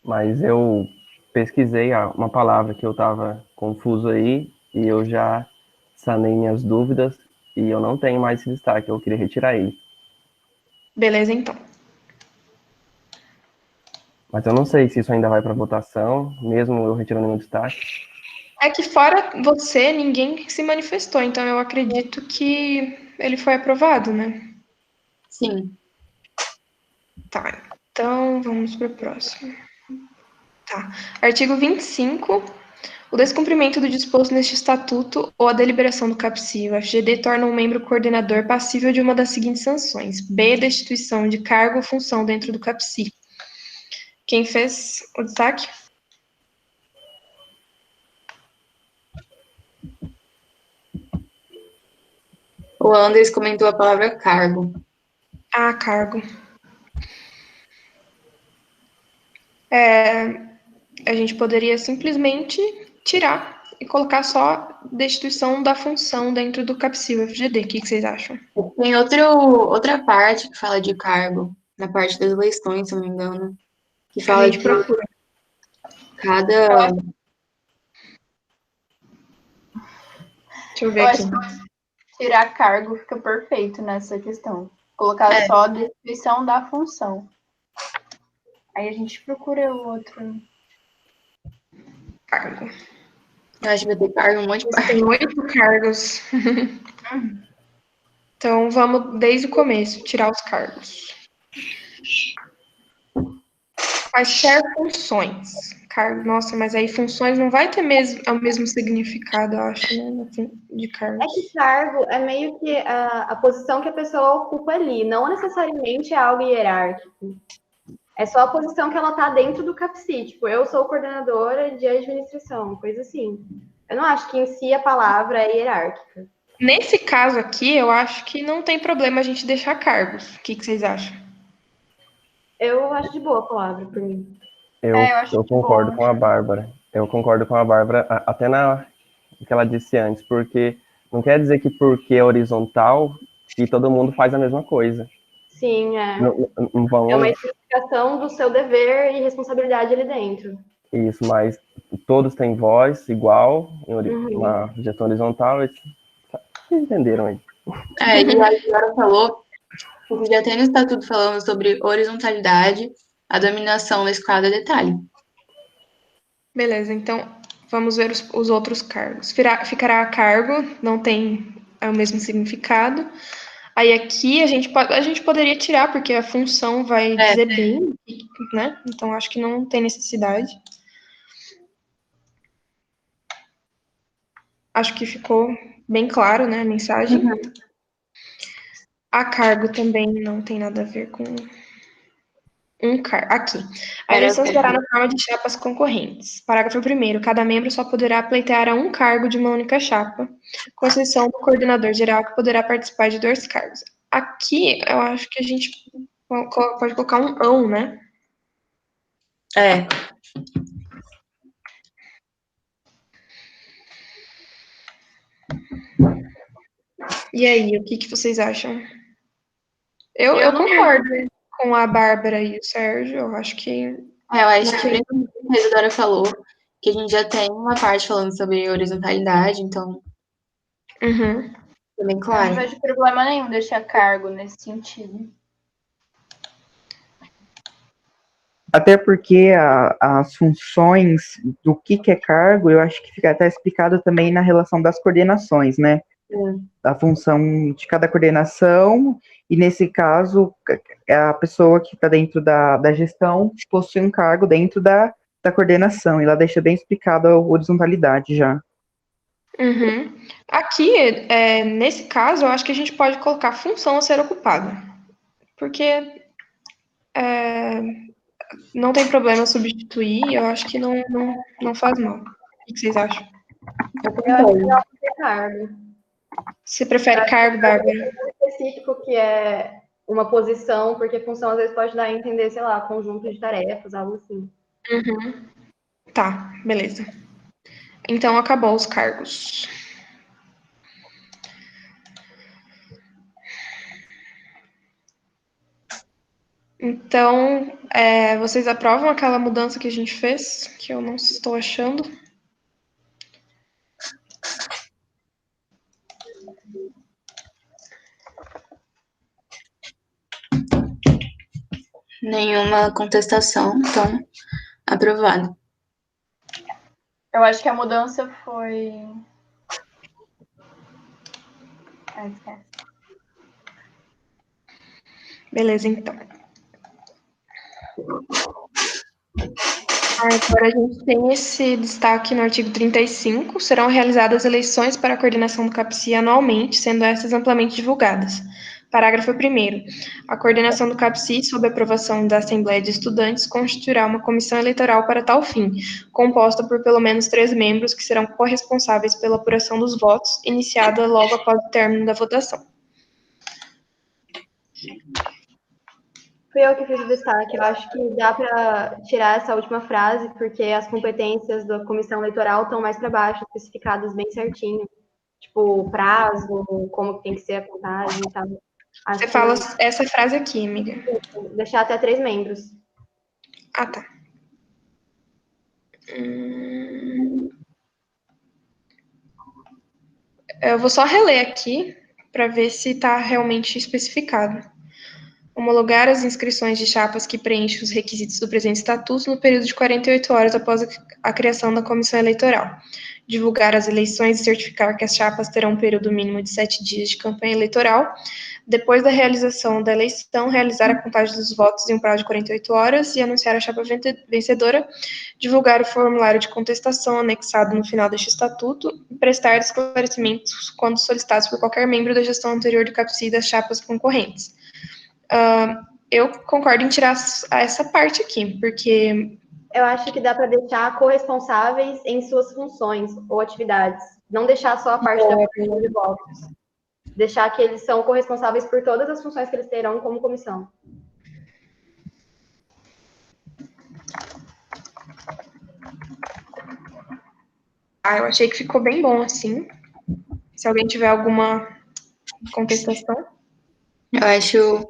Mas eu pesquisei uma palavra que eu estava confuso aí e eu já sanei minhas dúvidas e eu não tenho mais esse destaque, eu queria retirar ele. Beleza, então. Mas eu não sei se isso ainda vai para votação, mesmo eu retirando meu destaque. É que fora você, ninguém se manifestou, então eu acredito que ele foi aprovado, né? Sim. Tá, então vamos para o próximo. Tá. Artigo 25. O descumprimento do disposto neste estatuto ou a deliberação do CAPCI, o FGD torna um membro coordenador passível de uma das seguintes sanções. B, destituição de cargo ou função dentro do CAPCI. Quem fez o destaque? O Anders comentou a palavra cargo. Ah, cargo. A gente poderia simplesmente tirar e colocar só destituição da função dentro do CAPCI, o FGD. O que vocês acham? Tem outra parte que fala de cargo, na parte das eleições, se eu não me engano, que A fala gente de procura. cada... Deixa eu ver Eu aqui. acho que tirar cargo fica perfeito nessa questão. Colocar só a descrição da função. Aí a gente procura o outro. Cargo. Eu acho que vai ter cargo um monte de parte. Tem 8 cargos. Então, vamos desde o começo, tirar os cargos. quaisquer funções. Cargo, nossa, mas aí funções não vai ter o mesmo significado, eu acho, né? De cargos. É que cargo é meio que a posição que a pessoa ocupa ali, não necessariamente é algo hierárquico. É só a posição que ela tá dentro do CAPCI. Tipo, eu sou coordenadora de administração, coisa assim. Eu não acho que em si a palavra é hierárquica. Nesse caso aqui, eu acho que não tem problema a gente deixar cargos. O que vocês acham? Eu acho de boa a palavra, por mim. Eu, eu acho eu que concordo boa. com a Bárbara. Eu concordo com a Bárbara, até na que ela disse antes, porque não quer dizer que porque é horizontal que todo mundo faz a mesma coisa. Sim, é. Não É uma vamos explicação do seu dever e responsabilidade ali dentro. isso, mas todos têm voz igual em Uhum. uma gestão horizontal. Vocês entenderam aí? E a Laura falou, porque já tem no estatuto falando sobre horizontalidade, a dominação na escala de detalhe. Beleza, então vamos ver os outros cargos. Ficará a cargo, não tem o mesmo significado. Aí aqui a gente poderia tirar, porque a função vai dizer bem, né? Então acho que não tem necessidade. Acho que ficou bem claro, né, a mensagem. A cargo também não tem nada a ver com aqui. A eleição se dará na forma de chapas concorrentes. Parágrafo 1º. Cada membro só poderá pleitear a um cargo de uma única chapa, com exceção do coordenador geral, que poderá participar de 2 cargos. Aqui, eu acho que a gente pode colocar um ão, né? É. E aí, o que vocês acham? Eu concordo com a Bárbara e o Sérgio. Eu acho que Eu acho que principalmente o que a Isadora falou, que a gente já tem uma parte falando sobre horizontalidade, então é bem Eu claro. não vejo problema nenhum deixar cargo nesse sentido. Até porque as funções do que é cargo, eu acho que fica até explicado também na relação das coordenações, né? A função de cada coordenação, e nesse caso, a pessoa que está dentro da gestão possui um cargo dentro da coordenação, e ela deixa bem explicado a horizontalidade já. Aqui, nesse caso, eu acho que a gente pode colocar função a ser ocupada. Porque não tem problema substituir, eu acho que não faz mal. O que vocês acham? Eu acho que ela tem cargo. Você prefere cargo, Bárbara? Específico que é uma posição, porque função às vezes pode dar a entender, sei lá, conjunto de tarefas, algo assim. Tá, beleza. Então, acabou os cargos. Então, vocês aprovam aquela mudança que a gente fez? Que eu não estou achando. Nenhuma contestação, então, aprovado. Eu acho que a mudança foi. Esquece. Beleza, então. Agora a gente tem esse destaque no artigo 35. Serão realizadas eleições para a coordenação do CAPCI anualmente, sendo essas amplamente divulgadas. Parágrafo 1º. A coordenação do CAPCI, sob aprovação da Assembleia de Estudantes, constituirá uma comissão eleitoral para tal fim, composta por pelo menos 3 membros que serão corresponsáveis pela apuração dos votos, iniciada logo após o término da votação. Fui eu que fiz o destaque. Eu acho que dá para tirar essa última frase, porque as competências da comissão eleitoral estão mais para baixo, especificadas bem certinho. Tipo, prazo, como tem que ser a contagem e tal. Você fala essa frase aqui, amiga. Deixar até 3 membros. Ah, tá. Eu vou só reler aqui para ver se está realmente especificado. Homologar as inscrições de chapas que preenchem os requisitos do presente estatuto no período de 48 horas após a criação da comissão eleitoral. Divulgar as eleições e certificar que as chapas terão um período mínimo de 7 dias de campanha eleitoral. Depois da realização da eleição, realizar a contagem dos votos em um prazo de 48 horas e anunciar a chapa vencedora. Divulgar o formulário de contestação anexado no final deste estatuto e prestar esclarecimentos quando solicitados por qualquer membro da gestão anterior do CAPCI e das chapas concorrentes. Eu concordo em tirar essa parte aqui, porque... Eu acho que dá para deixar corresponsáveis em suas funções ou atividades. Não deixar só a parte da apuração de votos. Deixar que eles são corresponsáveis por todas as funções que eles terão como comissão. Eu achei que ficou bem bom assim. Se alguém tiver alguma contestação. Eu acho...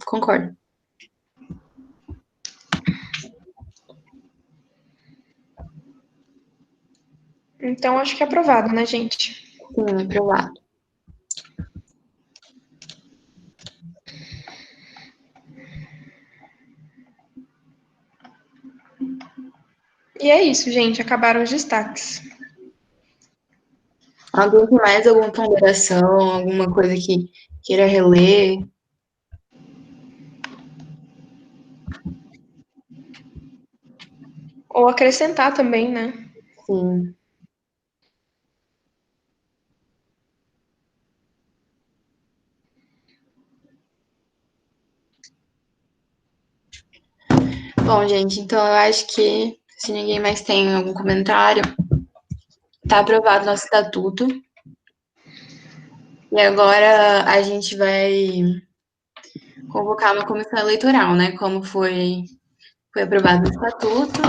Concordo. Então, acho que é aprovado, né, gente? Sim, aprovado. E é isso, gente. Acabaram os destaques. Alguém tem mais alguma ponderação, alguma coisa que queira reler? Ou acrescentar também, né? Sim. Bom, gente, então eu acho que se ninguém mais tem algum comentário, tá aprovado nosso estatuto. E agora a gente vai convocar uma comissão eleitoral, né? Como foi aprovado o estatuto,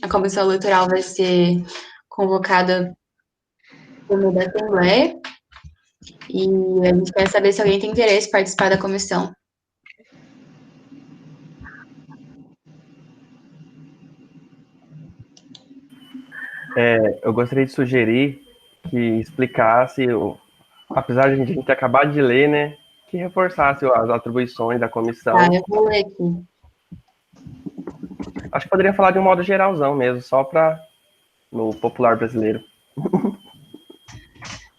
a comissão eleitoral vai ser convocada por meio da Assembleia. E a gente quer saber se alguém tem interesse em participar da comissão. Eu gostaria de sugerir que explicasse, apesar de a gente ter acabado de ler, né, que reforçasse as atribuições da comissão. Tá, eu vou ler aqui. Acho que poderia falar de um modo geralzão mesmo, só para no popular brasileiro.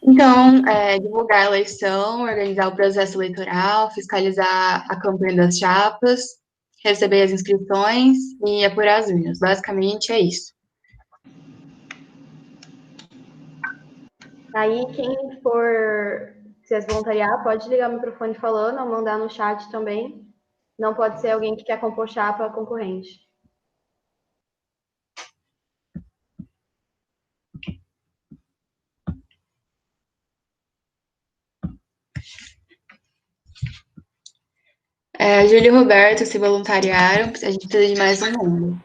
Então, divulgar a eleição, organizar o processo eleitoral, fiscalizar a campanha das chapas, receber as inscrições e apurar as urnas. Basicamente é isso. Aí, quem for se voluntariar, pode ligar o microfone falando ou mandar no chat também. Não pode ser alguém que quer compor chapa concorrente. Júlia e Roberto se voluntariaram, a gente precisa de mais um nome.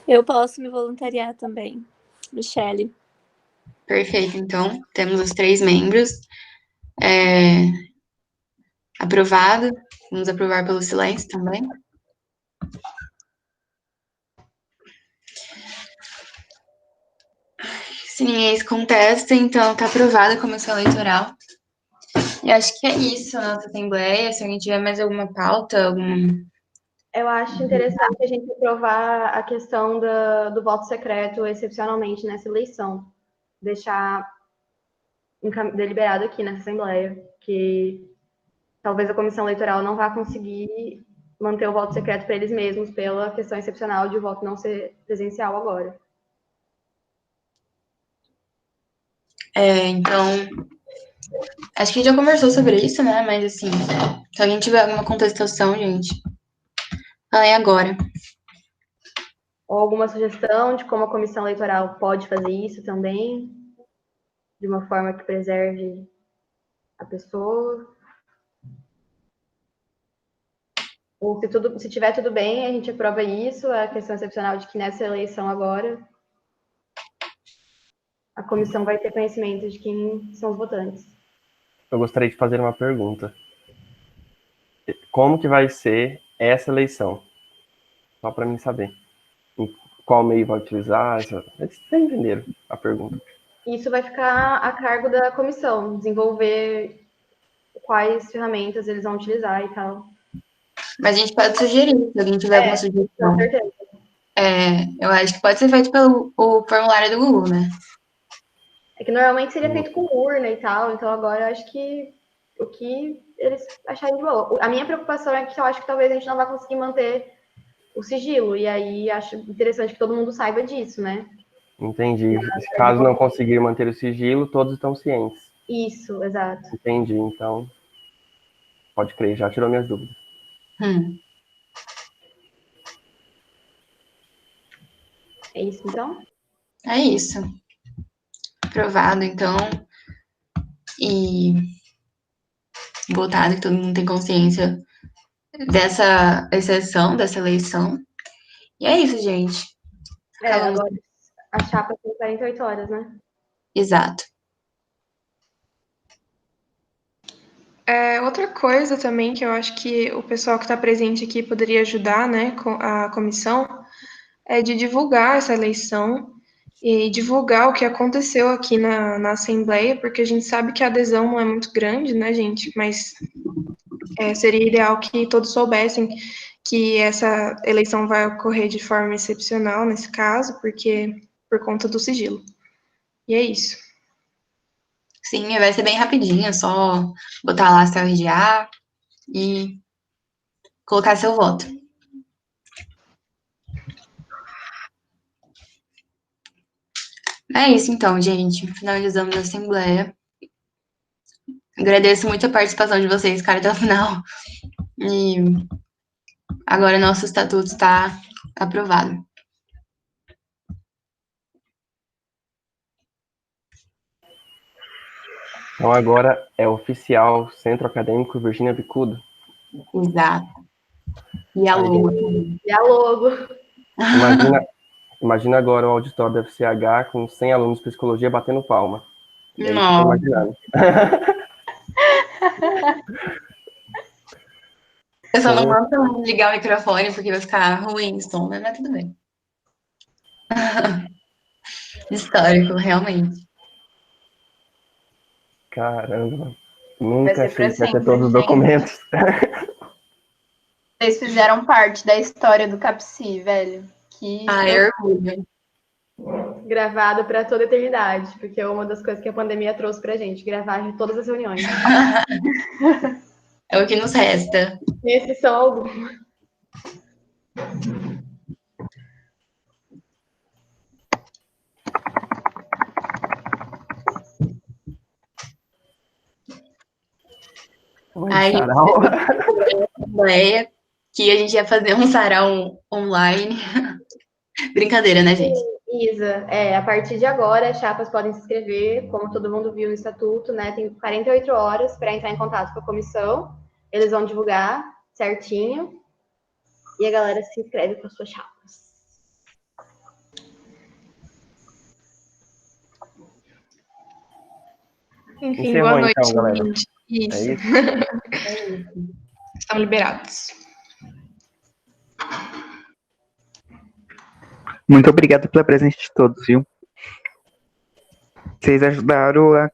Eu posso me voluntariar também. Michele. Perfeito, então, temos os 3 membros. Aprovado. Vamos aprovar pelo silêncio também. Se ninguém se contesta, então está aprovada a comissão eleitoral. E acho que é isso a nossa assembleia. Se alguém tiver mais alguma pauta, Eu acho interessante a gente aprovar a questão do voto secreto excepcionalmente nessa eleição. Deixar deliberado aqui nessa Assembleia, que talvez a comissão eleitoral não vá conseguir manter o voto secreto para eles mesmos, pela questão excepcional de o voto não ser presencial agora. Então, acho que a gente já conversou sobre isso, né? Mas, assim, se alguém tiver alguma contestação, gente, falem agora. Ou alguma sugestão de como a comissão eleitoral pode fazer isso também, de uma forma que preserve a pessoa. Ou se tiver tudo bem, a gente aprova isso, a questão excepcional de que nessa eleição agora a comissão vai ter conhecimento de quem são os votantes. Eu gostaria de fazer uma pergunta. Como que vai ser essa eleição? Só para mim saber. Em qual meio vai utilizar? Vocês entenderam a pergunta. Isso vai ficar a cargo da comissão, desenvolver quais ferramentas eles vão utilizar e tal. Mas a gente pode sugerir, se alguém tiver alguma Com sugestão. certeza. Eu acho que pode ser feito pelo o formulário do Google, né? É que normalmente seria feito com urna e tal, então agora eu acho que o que eles acharem de boa. A minha preocupação é que eu acho que talvez a gente não vai conseguir manter o sigilo, e aí acho interessante que todo mundo saiba disso, né? Entendi. Caso não conseguir manter o sigilo, todos estão cientes. Isso, exato. Entendi, então. Pode crer, já tirou minhas dúvidas. É isso, então? É isso. Aprovado, então. E votado, que todo mundo tem consciência dessa exceção, dessa eleição. E é isso, gente. Acabamos. Agora a chapa tem 48 horas, né? Exato. Outra coisa também que eu acho que o pessoal que está presente aqui poderia ajudar, né, com a comissão, é de divulgar essa eleição e divulgar o que aconteceu aqui na Assembleia, porque a gente sabe que a adesão não é muito grande, né, gente? Mas seria ideal que todos soubessem que essa eleição vai ocorrer de forma excepcional nesse caso, porque por conta do sigilo. E é isso. Sim, vai ser bem rapidinho, é só botar lá seu RGA e colocar seu voto. É isso então, gente. Finalizamos a Assembleia. Agradeço muito a participação de vocês, cara, até o final. E agora nosso estatuto está aprovado. Então agora é oficial Centro Acadêmico Virgínia Bicudo. Exato. E a logo. E a logo. Imagina agora o auditório da FCH com 100 alunos de psicologia batendo palma. É isso que eu tô imaginando. Eu só não mando ligar o microfone porque vai ficar ruim o som, mas tudo bem. Histórico, realmente. Caramba. Nunca Vai ser achei pra que ia ter sempre, todos os gente. documentos. Vocês fizeram parte da história do CAPSI, velho. Que orgulho. Gravado para toda a eternidade, porque é uma das coisas que a pandemia trouxe pra gente, gravar em todas as reuniões. É o que nos resta. Esses são alguns. Aí, Assembleia, que a gente ia fazer um sarau online. Brincadeira, né, gente? Isa, a partir de agora, as chapas podem se inscrever, como todo mundo viu no estatuto, né? Tem 48 horas para entrar em contato com a comissão. Eles vão divulgar certinho. E a galera se inscreve com as suas chapas. Enfim, Encerrou, boa noite, então, galera. gente. Isso. É isso? Estão liberados. Muito obrigado pela presença de todos, viu? Vocês ajudaram a